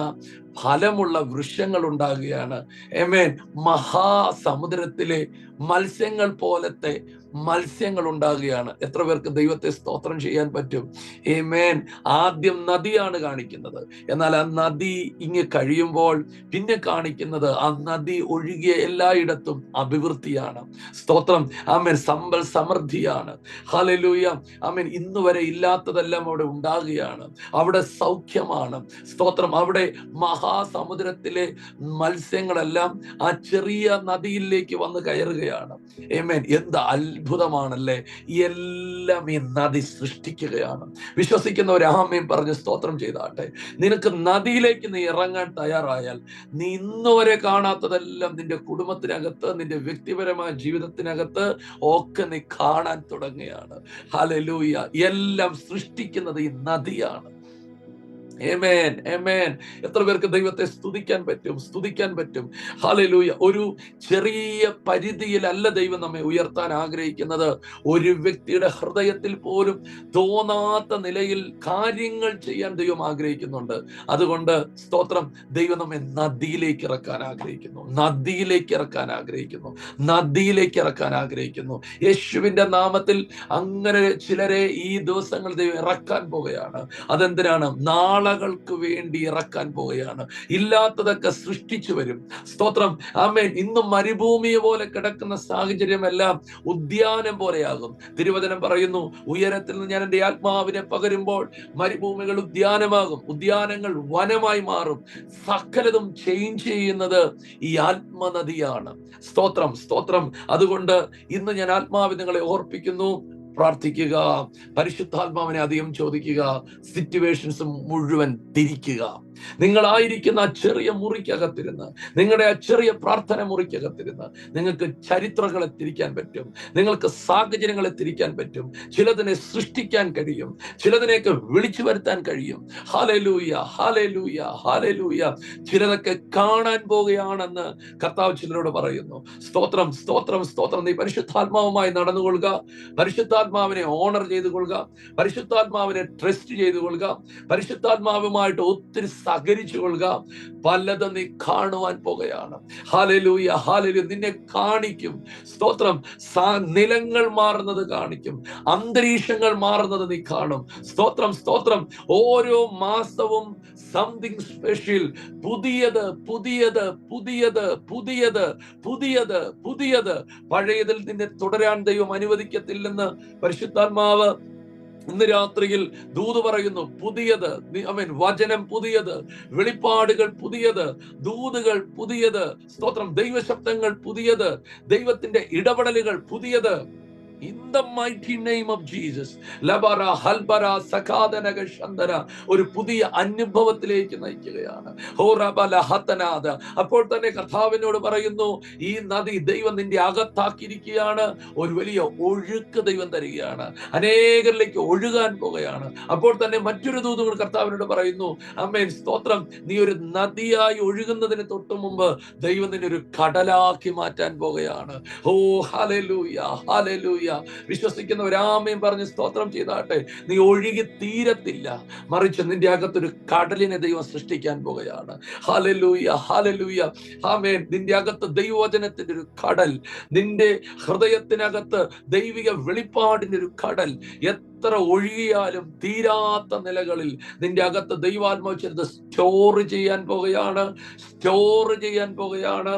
ഫലമുള്ള വൃക്ഷങ്ങൾ ഉണ്ടാകുകയാണ്. ആമേൻ. മഹാസമുദ്രത്തിലെ മത്സ്യങ്ങൾ പോലത്തെ മത്സ്യങ്ങൾ ഉണ്ടാകുകയാണ്. എത്ര പേർക്ക് ദൈവത്തെ സ്തോത്രം ചെയ്യാൻ പറ്റും? ആമേൻ. ആദ്യം നദിയാണ് കാണിക്കുന്നത്. എന്നാൽ ആ നദി ഇങ്ങ് കഴിയുമ്പോൾ പിന്നെ കാണിക്കുന്നത് ആ നദി ഒഴുകിയ എല്ലായിടത്തും അഭിവൃദ്ധിയാണ്. സ്തോത്രം. ആമേൻ. സമ്പൽ സമൃദ്ധിയാണ്. ഹല്ലേലൂയ. ആമേൻ. ഇന്ന് വരെ ഇല്ലാത്തതെല്ലാം അവിടെ ഉണ്ടാകുകയാണ്. അവിടെ സൗഖ്യമാണ്. സ്തോത്രം. അവിടെ മഹാസമുദ്രത്തിലെ മത്സ്യങ്ങളെല്ലാം ആ ചെറിയ നദിയിലേക്ക് വന്ന് കയറുകയാണ്. ആമേൻ. എന്ത് അത്ഭുതമാണല്ലേ! എല്ലാം ഈ നദി സൃഷ്ടിക്കുകയാണ്. വിശ്വസിക്കുന്നവർ ആമേൻ പറഞ്ഞ് സ്തോത്രം ചെയ്താട്ടെ. നിനക്ക് നദിയിലേക്ക് നീ ഇറങ്ങാൻ തയ്യാറായാൽ നീ ഇന്നുവരെ കാണാത്തതെല്ലാം നിന്റെ കുടുംബത്തിനകത്ത്, നിന്റെ വ്യക്തിപരമായ ജീവിതത്തിനകത്ത് ഒക്കെ നീ കാണാൻ തുടങ്ങുകയാണ്. ഹല്ലേലൂയ. എല്ലാം സൃഷ്ടിക്കുന്നത് ഈ നദിയാണ്. ആമേൻ, ആമേൻ. എത്ര പേർക്ക് ദൈവത്തെ സ്തുതിക്കാൻ പറ്റും? സ്തുതിക്കാൻ പറ്റും. ഹല്ലേലൂയ. ഒരു ചെറിയ പരിധിയിലല്ല ദൈവം നമ്മെ ഉയർത്താൻ ആഗ്രഹിക്കുന്നത്. ഒരു വ്യക്തിയുടെ ഹൃദയത്തിൽ പോലും തോന്നാത്ത നിലയിൽ കാര്യങ്ങൾ ചെയ്യാൻ ദൈവം ആഗ്രഹിക്കുന്നുണ്ട്. അതുകൊണ്ട് സ്തോത്രം, ദൈവം നമ്മെ നദിയിലേക്ക് ഇറക്കാൻ ആഗ്രഹിക്കുന്നു, നദിയിലേക്ക് ഇറക്കാൻ ആഗ്രഹിക്കുന്നു, നദിയിലേക്ക് ഇറക്കാൻ ആഗ്രഹിക്കുന്നു. യേശുവിന്റെ നാമത്തിൽ അങ്ങനെ ചിലരെ ഈ ദിവസങ്ങൾ ദൈവം ഇറക്കാൻ പോവുകയാണ്. അതെന്തിനാണ്? നാളകൾക്ക് വേണ്ടി ഇറക്കാൻ പോവുകയാണ്. ഇല്ലാത്തതൊക്കെ സൃഷ്ടിച്ചു വരും. സ്തോത്രം. ആമേൻ. ഇന്നും മരുഭൂമിയെ പോലെ കിടക്കുന്ന സാഹചര്യമെല്ലാം ഉദ്യാനം പോലെയാകും. തിരുവചനം പറയുന്നു, ഉയരത്തിൽ നിന്ന് ഞാൻ എൻ്റെ ആത്മാവിനെ പകരുമ്പോൾ മരുഭൂമികൾ ഉദ്യാനമാകും, ഉദ്യാനങ്ങൾ വനമായി മാറും. സകലതും ചേഞ്ച് ചെയ്യുന്നത് ഈ ആത്മനദിയാണ്. സ്തോത്രം, സ്തോത്രം. അതുകൊണ്ട് ഇന്ന് ഞാൻ ആത്മാവ് നിങ്ങളെ ഓർപ്പിക്കുന്നു, പ്രാർത്ഥിക്കുക, പരിശുദ്ധാത്മാവിനെ അധികം ചോദിക്കുക, സിറ്റുവേഷൻസ് മുഴുവൻ തിരിക്കുക. നിങ്ങളായിരിക്കുന്ന ആ ചെറിയ മുറിക്കകത്തിരുന്ന്, നിങ്ങളുടെ ആ ചെറിയ പ്രാർത്ഥന മുറിക്കകത്തിരുന്ന് നിങ്ങൾക്ക് ചരിത്രങ്ങളെ തിരിക്കാൻ പറ്റും, നിങ്ങൾക്ക് സാഹചര്യങ്ങളെ തിരിക്കാൻ പറ്റും. ചിലതിനെ സൃഷ്ടിക്കാൻ കഴിയും, ചിലതിനെയൊക്കെ വിളിച്ചു വരുത്താൻ കഴിയും. ഹല്ലേലൂയ, ഹല്ലേലൂയ, ഹല്ലേലൂയ. ചിലതൊക്കെ കാണാൻ പോവുകയാണെന്ന് കർത്താവ് ചിലരോട് പറയുന്നു. സ്തോത്രം, സ്തോത്രം, സ്തോത്രം. നീ പരിശുദ്ധാത്മാവുമായി നടന്നുകൊള്ളുക, പരിശുദ്ധാത്മാവിനെ ഓണർ ചെയ്തു കൊള്ളുക, പരിശുദ്ധാത്മാവിനെ ട്രസ്റ്റ് ചെയ്തു കൊള്ളുക, പരിശുദ്ധാത്മാവുമായിട്ട് ഒത്തിരി സഹകരിച്ചു കൊള്ളുക. പലതും നീ കാണുവാൻ പോകുകയാണ്. ഹല്ലേലൂയ, ഹല്ലേലൂയ. നിന്നെ കാണിക്കും. സ്തോത്രം. നിലങ്ങൾ മാറുന്നത് കാണിക്കും, അന്തരീക്ഷങ്ങൾ മാറുന്നത് നീ കാണും. സ്തോത്രം, സ്തോത്രം. ഓരോ മാസവും സംതിങ് സ്പെഷ്യൽ, പുതിയത്, പുതിയത്, പുതിയത്, പുതിയത്, പുതിയത്, പുതിയത്. പഴയതിൽ നിന്നെ തുടരാൻ ദൈവം അനുവദിക്കത്തില്ലെന്ന് പരിശുദ്ധാത്മാവ് ഇന്ന് രാത്രിയിൽ ദൂത് പറയുന്നു. പുതിയത്, ആമേൻ. വചനം പുതിയത്, വെളിപ്പാടുകൾ പുതിയത്, ദൂതുകൾ പുതിയത്. സ്തോത്രം. ദൈവശബ്ദങ്ങൾ പുതിയത്, ദൈവത്തിന്റെ ഇടപെടലുകൾ പുതിയത്. In the mighty name of Jesus. ലബറ ഹൽബറ സകാദനക ശന്തര. ഒരു പുതിയ അനുഭവത്തിലേക്ക് നയിക്കുകയാണ്. ഹോറബല ഹതനാദ. അപ്പോൾ തന്നെ കർത്താവിനോട് പറയുന്നു, ഈ നദി ദൈവം നിന്റെ അകത്താക്കിയിരിക്കുകയാണ്. ഒരു വലിയ ഒഴുക്ക് ദൈവം തരികയാണ്, അനേകരിലേക്ക് ഒഴുകാൻ പോവുകയാണ്. അപ്പോൾ തന്നെ മറ്റൊരു ദൂതുകൾ കർത്താവിനോട് പറയുന്നു, ആമേൻ. സ്തോത്രം. നീ ഒരു നദിയായി ഒഴുകുന്നതിന് തൊട്ട് മുമ്പ് ദൈവം നിന്നെ ഒരു കടലാക്കി മാറ്റാൻ പോവുകയാണ്. ഓ ഹല്ലേലൂയ, ഹല്ലേലൂയ. വിശ്വസിക്കുന്നവർ ആമേൻ പറഞ്ഞ് സ്തോത്രം ചെയ്താട്ടെ. നീ ഒഴുകി തീരത്തില്ല, മറിച്ച് നിന്റെ അകത്തൊരു കടലിനെ ദൈവം സൃഷ്ടിക്കാൻ പോകുകയാണ്. ഹല്ലേലൂയ, ഹല്ലേലൂയ. ആമേൻ. നിന്റെ അകത്ത് ദൈവവചനത്തിന്റെ ഒരു കടൽ, നിന്റെ ഹൃദയത്തിനകത്ത് ദൈവിക വെളിപ്പാടിന്റെ ഒരു കടൽ. എത്ര ഒഴുകിയാലും തീരാത്ത നിലകളിൽ നിന്റെ അകത്ത് ദൈവാത്മാവ് ചിലത് സ്റ്റോർ ചെയ്യാൻ പോകുകയാണ്, സ്റ്റോർ ചെയ്യാൻ പോകുകയാണ്,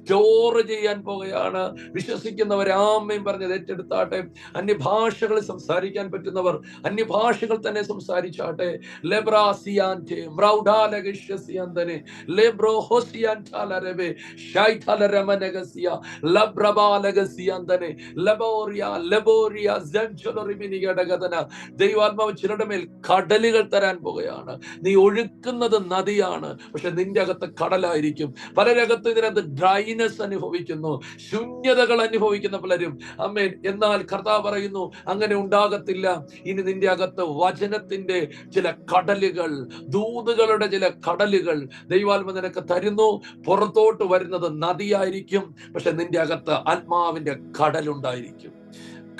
സ്റ്റോർ ചെയ്യാൻ പോകുകയാണ്. വിശ്വസിക്കുന്നവർ ആമേൻ പറഞ്ഞത് ഏറ്റെടുത്താട്ടെ. അന്യഭാഷകളിൽ സംസാരിക്കാൻ പറ്റുന്നവർ അന്യഭാഷകൾ തന്നെ സംസാരിച്ചാട്ടെ. ലെബ്രാസിയാൻറ്റെ മ്രൗഡാലഗിഷ്യസിയന്തനെ ലെബ്രോഹോസിയാൻറ്റാലരബെ ഷൈതലരമനഗസിയ ലബ്രബാലഗസിയന്തനെ ലബോറിയ ലബോറിയ സെൻചൊലറിമിനിഗടഗതന. ദൈവാത്മാവ് ചിലരുടെ മേൽ കടലുകൾ തരാൻ പോകുകയാണ്. നീ ഒഴുക്കുന്നത് നദിയാണ്, പക്ഷെ നിന്റെ അകത്ത് കടലായിരിക്കും. പലരകത്ത് ഇതിനകത്ത് ഡ്രൈനെസ് അനുഭവിക്കുന്നു, ശൂന്യതകൾ അനുഭവിക്കുന്ന പലരും. അമ്മേൻ. എന്നാൽ കർത്താവ് പറയുന്നു അങ്ങനെ ഉണ്ടാകത്തില്ല. ഇനി നിന്റെ അകത്ത് വചനത്തിന്റെ ചില കടലുകൾ, ദൂതുകളുടെ ചില കടലുകൾ ദൈവാത്മാവ് നിനക്ക് തരുന്നു. പുറത്തോട്ട് വരുന്നത് നദിയായിരിക്കും, പക്ഷെ നിന്റെ അകത്ത് ആത്മാവിന്റെ കടലുണ്ടായിരിക്കും.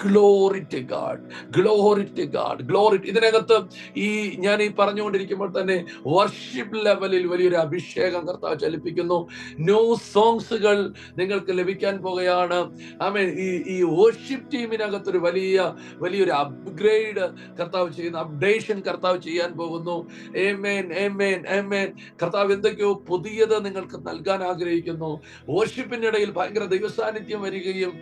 Glory to God, glory to God, glory. ഇതിനകത്ത് ഞാൻ പറഞ്ഞുകൊണ്ടിരിക്കുമ്പോൾ തന്നെ വർഷിപ്പ് ലെവലിൽ വലിയൊരു അഭിഷേകം കർത്താവ് ചലിപ്പിക്കുന്നു. ന്യൂ സോങ്സുകൾ നിങ്ങൾക്ക് ലഭിക്കാൻ പോകുകയാണ്. ആമേൻ. ഈ വർഷിപ്പ് ടീമിനകത്തൊരു വലിയൊരു അപ്ഗ്രേഡ് കർത്താവ് ചെയ്യുന്നു, അപ്ഡേഷൻ കർത്താവ് ചെയ്യാൻ പോകുന്നു. ആമേൻ, ആമേൻ, ആമേൻ. കർത്താവ് എന്തൊക്കെയോ പുതിയത് നിങ്ങൾക്ക് നൽകാൻ ആഗ്രഹിക്കുന്നു. വർഷിപ്പിന്റെ ഇടയിൽ ഭയങ്കര ദൈവസാന്നിധ്യം വരികയും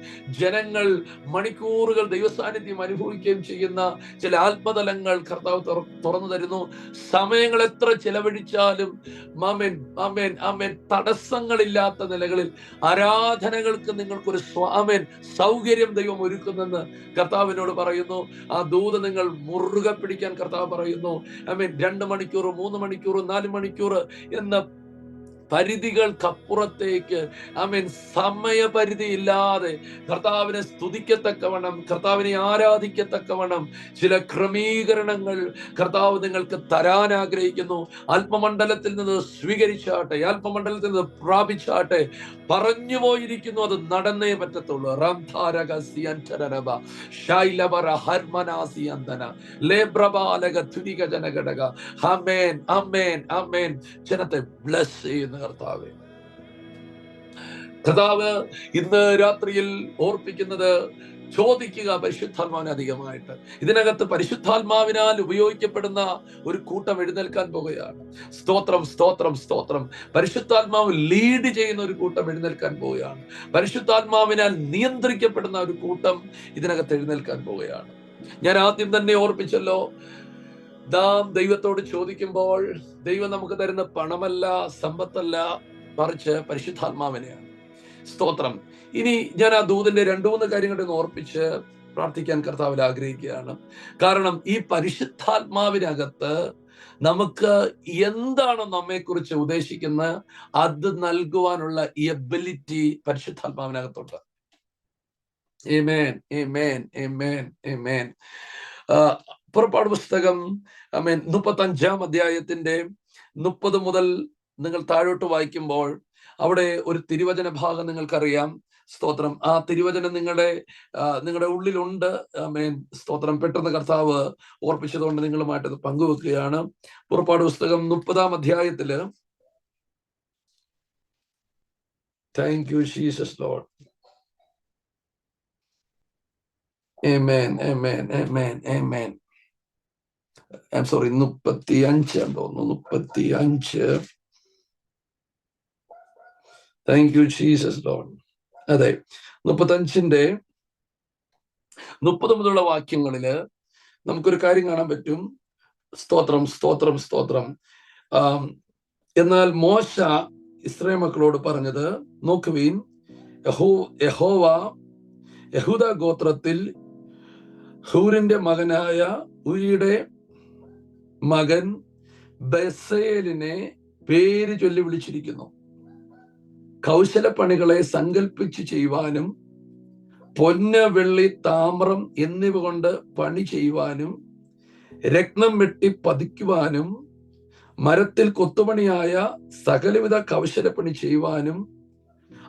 ജനങ്ങൾ മണിക്കൂറുകൾ ദൈവസാന്നിധ്യം അനുഭവിക്കുകയും ചെയ്യുന്ന ചില ആത്മതലങ്ങൾ കർത്താവ് തുറന്നു തരുന്നു. സമയങ്ങൾ എത്ര ചെലവഴിച്ചാലും ആമേൻ, ആമേൻ, ആമേൻ, തടസ്സങ്ങളില്ലാത്ത നിലകളിൽ ആരാധനകൾക്ക് നിങ്ങൾക്കൊരു സൗകര്യം ദൈവം ഒരുക്കുന്നെന്ന് കർത്താവിനോട് പറയുന്നു. ആ ദൂത് നിങ്ങൾ മുറുകെ പിടിക്കാൻ കർത്താവ് പറയുന്നു. ആമേൻ. 2 മണിക്കൂർ, 3 മണിക്കൂർ, 4 മണിക്കൂർ എന്ന പരിധികൾക്കപ്പുറത്തേക്ക് ആമേൻ, സമയപരിധി ഇല്ലാതെ കർത്താവിനെ സ്തുതിക്കത്തക്കവണ്ണം, കർത്താവിനെ ആരാധിക്കത്തക്കവണ്ണം ചില ക്രമീകരണങ്ങൾ കർത്താവ് നിങ്ങൾക്ക് തരാൻ ആഗ്രഹിക്കുന്നു. ആത്മമണ്ഡലത്തിൽ നിന്ന് സ്വീകരിച്ചാട്ടെ, ആത്മമണ്ഡലത്തിൽ നിന്ന് പ്രാപിച്ചാട്ടെ. പറഞ്ഞു പോയിരിക്കുന്നു, അത് നടന്നേ പറ്റത്തുള്ളൂ. ജനത്തെ ബ്ലസ് ചെയ്യുന്ന കർത്താവ് ഇന്ന് രാത്രിയിൽ ഓർപ്പിക്കുന്നത്, ചോദിക്കുക പരിശുദ്ധാത്മാവിനെ അധികമായിട്ട്. ഇതിനകത്ത് പരിശുദ്ധാത്മാവിനാൽ ഉപയോഗിക്കപ്പെടുന്ന ഒരു കൂട്ടം എഴുന്നേൽക്കാൻ പോകുകയാണ്. സ്തോത്രം, സ്തോത്രം, സ്തോത്രം. പരിശുദ്ധാത്മാവ് ലീഡ് ചെയ്യുന്ന ഒരു കൂട്ടം എഴുന്നേൽക്കാൻ പോവുകയാണ്. പരിശുദ്ധാത്മാവിനാൽ നിയന്ത്രിക്കപ്പെടുന്ന ഒരു കൂട്ടം ഇതിനകത്ത് എഴുന്നേൽക്കാൻ പോവുകയാണ്. ഞാൻ ആദ്യം തന്നെ ഓർപ്പിച്ചല്ലോ, നാം ദൈവത്തോട് ചോദിക്കുമ്പോൾ ദൈവം നമുക്ക് തരുന്ന പണമല്ല, സമ്പത്തല്ല, മറിച്ച് പരിശുദ്ധാത്മാവിനെയാണ്. സ്തോത്രം. ഇനി ഞാൻ ആ ദൂതന്റെ 2-3 കാര്യങ്ങളെ ഓർപ്പിച്ച് പ്രാർത്ഥിക്കാൻ കർത്താവിൽ ആഗ്രഹിക്കുകയാണ്. കാരണം ഈ പരിശുദ്ധാത്മാവിനകത്ത് നമുക്ക് എന്താണോ നമ്മെക്കുറിച്ച് ഉദ്ദേശിക്കുന്നത് അത് നൽകുവാനുള്ള എബിലിറ്റി പരിശുദ്ധാത്മാവിനകത്തുണ്ട്. ആമേൻ, ആമേൻ, ആമേൻ, ആമേൻ. പുറപ്പാട് പുസ്തകം 35-ാം അധ്യായത്തിന്റെ 30 മുതൽ നിങ്ങൾ താഴോട്ട് വായിക്കുമ്പോൾ അവിടെ ഒരു തിരുവചന ഭാഗം നിങ്ങൾക്കറിയാം. സ്തോത്രം. ആ തിരുവചനം നിങ്ങളുടെ ഉള്ളിലുണ്ട്. ആമേൻ. സ്തോത്രം. പെട്ടെന്ന് കർത്താവ് ഓർപ്പിച്ചതുകൊണ്ട് നിങ്ങളുമായിട്ട് പങ്കുവെക്കുകയാണ്. പുറപ്പാട് പുസ്തകം 30-ാം അധ്യായത്തില്, താങ്ക് യു ജീസസ് ലോർഡ്. ആമേൻ, ആമേൻ, ആമേൻ, ആമേൻ. I'm sorry, 35 തോന്നുന്നു. 35. Thank you Jesus Lord. അതെ, 35-ന്റെ 30 മുതലുള്ള വാക്യങ്ങളില് നമുക്കൊരു കാര്യം കാണാൻ പറ്റും. സ്തോത്രം, സ്തോത്രം, സ്തോത്രം. എന്നാൽ മോശ ഇസ്രായേൽ മക്കളോട് പറഞ്ഞത്, നോക്കുവീൻ, യഹോവ യഹൂദ ഗോത്രത്തിൽ ഹൂരിന്റെ മകനായ ഉരിയുടെ മകൻ ബസേലിനെ പേര് ചൊല്ലി വിളിച്ചിരിക്കുന്നു. കൗശലപ്പണികളെ സങ്കല്പിച്ച് ചെയ്യുവാനും പൊന്ന്, വെള്ളി, താമ്രം എന്നിവ കൊണ്ട് പണി ചെയ്യുവാനും രത്നം വെട്ടി പതിക്കുവാനും മരത്തിൽ കൊത്തുപണിയായ സകലവിധ കൗശലപ്പണി ചെയ്യുവാനും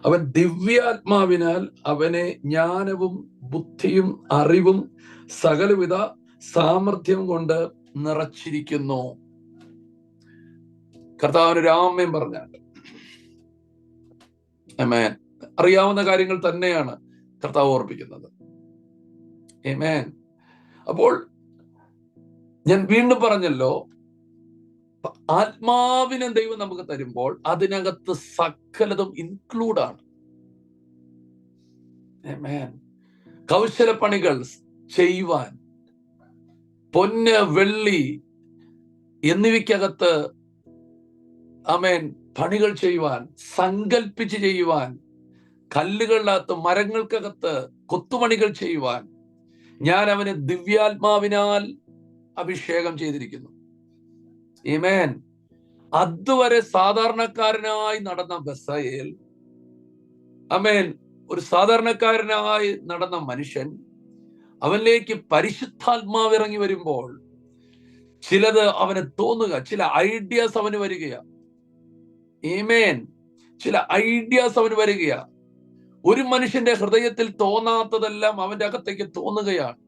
അവൻ ദിവ്യാത്മാവിനാൽ അവനെ ജ്ഞാനവും ബുദ്ധിയും അറിവും സകലവിധ സാമർഥ്യം കൊണ്ട് നിറച്ചിരിക്കുന്നു. കർത്താവിന് ആമേൻ പറഞ്ഞാൽ ആമേൻ. അറിയാവുന്ന കാര്യങ്ങൾ തന്നെയാണ് കർത്താവ് ഓർപ്പിക്കുന്നത്. ആമേൻ. അപ്പോൾ ഞാൻ വീണ്ടും പറഞ്ഞല്ലോ, ആത്മാവിനെ ദൈവം നമുക്ക് തരുമ്പോൾ അതിനകത്ത് സകലതും ഇൻക്ലൂഡാണ്. ആമേൻ. കൗശലപ്പണികൾ ചെയ്യുവാൻ, പൊന്ന്, വെള്ളി എന്നിവയ്ക്കകത്ത് ആമേൻ പണികൾ ചെയ്യുവാൻ, സങ്കൽപ്പിച്ച് ചെയ്യുവാൻ, കല്ലുകളിനകത്ത്, മരങ്ങൾക്കകത്ത് കൊത്തുപണികൾ ചെയ്യുവാൻ ഞാൻ അവന് ദിവ്യാത്മാവിനാൽ അഭിഷേകം ചെയ്തിരിക്കുന്നു. ആമേൻ. അതുവരെ സാധാരണക്കാരനായി നടന്ന ബെസയേൽ, ആമേൻ, ഒരു സാധാരണക്കാരനായി നടന്ന മനുഷ്യൻ, അവനിലേക്ക് പരിശുദ്ധാത്മാവ് ഇറങ്ങി വരുമ്പോൾ ചിലത് അവന് തോന്നുക, ചില ഐഡിയാസ് അവന് വരികയാ. ആമേൻ. ചില ഐഡിയാസ് അവന് വരികയാ. ഒരു മനുഷ്യന്റെ ഹൃദയത്തിൽ തോന്നാത്തതെല്ലാം അവന്റെ അകത്തേക്ക് തോന്നുകയാണ്.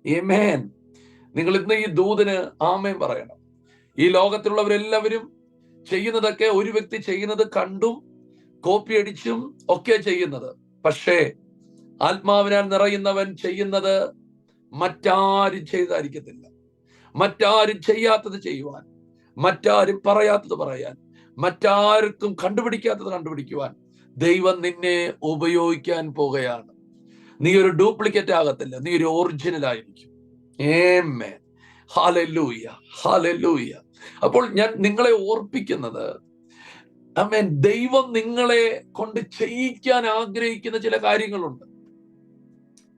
ആമേൻ. നിങ്ങൾ ഇന്ന് ഈ ദൂതന് ആമേൻ പറയണം. ഈ ലോകത്തിലുള്ളവരെല്ലാവരും ചെയ്യുന്നതൊക്കെ ഒരു വ്യക്തി ചെയ്യുന്നത് കണ്ടും കോപ്പി അടിച്ചും ഒക്കെ ചെയ്യുന്നത്. പക്ഷേ ആത്മാവിനാൽ നിറയുന്നവൻ ചെയ്യുന്നത് മറ്റാരും ചെയ്തായിരിക്കത്തില്ല. മറ്റാരും ചെയ്യാത്തത് ചെയ്യുവാൻ, മറ്റാരും പറയാത്തത് പറയാൻ, മറ്റാർക്കും കണ്ടുപിടിക്കാത്തത് കണ്ടുപിടിക്കുവാൻ ദൈവം നിന്നെ ഉപയോഗിക്കാൻ പോകുകയാണ്. നീ ഒരു ഡ്യൂപ്ലിക്കേറ്റ് ആകത്തില്ല, നീ ഒരു ഒറിജിനൽ ആയിരിക്കും. ആമേൻ. ഹല്ലേലൂയ, ഹല്ലേലൂയ. അപ്പോൾ ഞാൻ നിങ്ങളെ ഓർപ്പിക്കുന്നത്, ആമേൻ, ദൈവം നിങ്ങളെ കൊണ്ട് ചെയ്യിക്കാൻ ആഗ്രഹിക്കുന്ന ചില കാര്യങ്ങളുണ്ട്.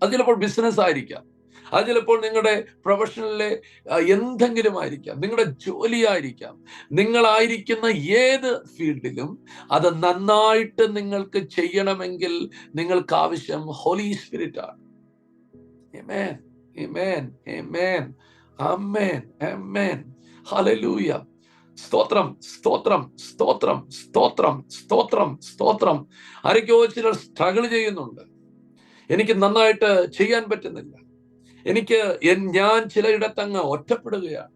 അത് ചിലപ്പോൾ ബിസിനസ് ആയിരിക്കാം, അത് ചിലപ്പോൾ നിങ്ങളുടെ പ്രൊഫഷണലിലെ എന്തെങ്കിലും ആയിരിക്കാം, നിങ്ങളുടെ ജോലിയായിരിക്കാം, നിങ്ങളായിരിക്കുന്ന ഏത് ഫീൽഡിലും അത് നന്നായിട്ട് നിങ്ങൾക്ക് ചെയ്യണമെങ്കിൽ നിങ്ങൾക്ക് ആവശ്യം ഹോളി സ്പിരിറ്റ് ആണ്. ആമേൻ, ആമേൻ, ആമേൻ, ആമേൻ, ആമേൻ. ഹല്ലേലൂയ. സ്തോത്രം, സ്തോത്രം, സ്തോത്രം, സ്തോത്രം, സ്തോത്രം, സ്തോത്രം. ആരൊക്കെയോ ചിലർ സ്ട്രഗിൾ ചെയ്യുന്നുണ്ട്. എനിക്ക് നന്നായിട്ട് ചെയ്യാൻ പറ്റുന്നില്ല, ഞാൻ ചിലയിടത്തങ്ങ് ഒറ്റപ്പെടുകയാണ്,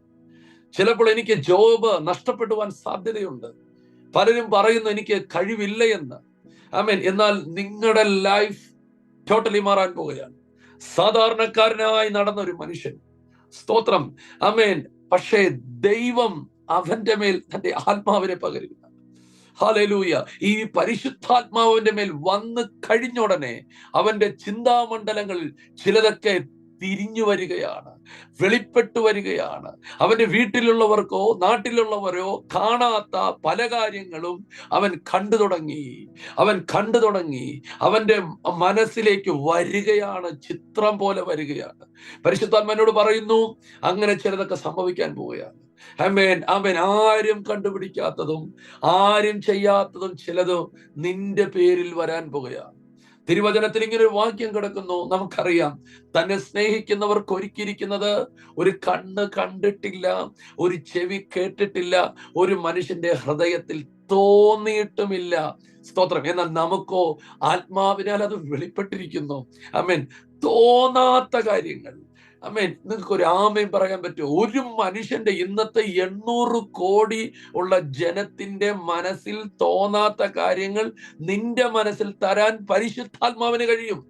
ചിലപ്പോൾ എനിക്ക് ജോബ് നഷ്ടപ്പെടുവാൻ സാധ്യതയുണ്ട്, പലരും പറയുന്നു എനിക്ക് കഴിവില്ല എന്ന്. ആമേൻ. എന്നാൽ നിങ്ങളുടെ ലൈഫ് ടോട്ടലി മാറാൻ പോവുകയാണ്. സാധാരണക്കാരനായി നടന്ന ഒരു മനുഷ്യൻ, സ്തോത്രം, ആമേൻ, പക്ഷേ ദൈവം അവന്റെ മേൽ തന്റെ ആത്മാവിനെ പകരുക. ഹല്ലേലൂയ. ഈ പരിശുദ്ധാത്മാവിന്റെ മേൽ വന്ന് കഴിഞ്ഞ ഉടനെ അവന്റെ ചിന്താമണ്ഡലങ്ങളിൽ ചിലതൊക്കെ തിരിഞ്ഞു വരികയാണ്, വെളിപ്പെട്ടു വരികയാണ്. അവന്റെ വീട്ടിലുള്ളവർക്കോ നാട്ടിലുള്ളവരോ കാണാത്ത പല കാര്യങ്ങളും അവൻ കണ്ടു തുടങ്ങി. അവന്റെ മനസ്സിലേക്ക് വരികയാണ്, ചിത്രം പോലെ വരികയാണ്. പരിശുദ്ധാത്മാവിനോട് പറയുന്നു, അങ്ങനെ ചിലതൊക്കെ സംഭവിക്കാൻ പോവുകയാണ്. ആമേൻ, ആമേൻ. ആരും കണ്ടുപിടിക്കാത്തതും ആരും ചെയ്യാത്തതും ചിലതും നിന്റെ പേരിൽ വരാൻ പോകുകയാണ്. തിരുവചനത്തിൽ ഇങ്ങനെ ഒരു വാക്യം കിടക്കുന്നു, നമുക്കറിയാം, തന്നെ സ്നേഹിക്കുന്നവർക്ക് ഒരുക്കിയിരിക്കുന്നത് ഒരു കണ്ണ് കണ്ടിട്ടില്ല, ഒരു ചെവി കേട്ടിട്ടില്ല, ഒരു മനുഷ്യന്റെ ഹൃദയത്തിൽ തോന്നിയിട്ടുമില്ല. സ്തോത്രം. എന്നാൽ നമുക്കോ ആത്മാവിനാൽ അത് വെളിപ്പെട്ടിരിക്കുന്നു. ആമേൻ. തോന്നാത്ത കാര്യങ്ങൾ, ആമേൻ. നിങ്ങൾക്ക് ഒരു ആമേൻ പറയാൻ പറ്റുമോ? ഒരു മനുഷ്യന്റെ ഇന്നത്തെ 800 കോടി ഉള്ള ജനത്തിന്റെ മനസ്സിൽ തോന്നാത്ത കാര്യങ്ങൾ നിന്റെ മനസ്സിൽ തരാൻ പരിശുദ്ധാത്മാവിന് കഴിയും.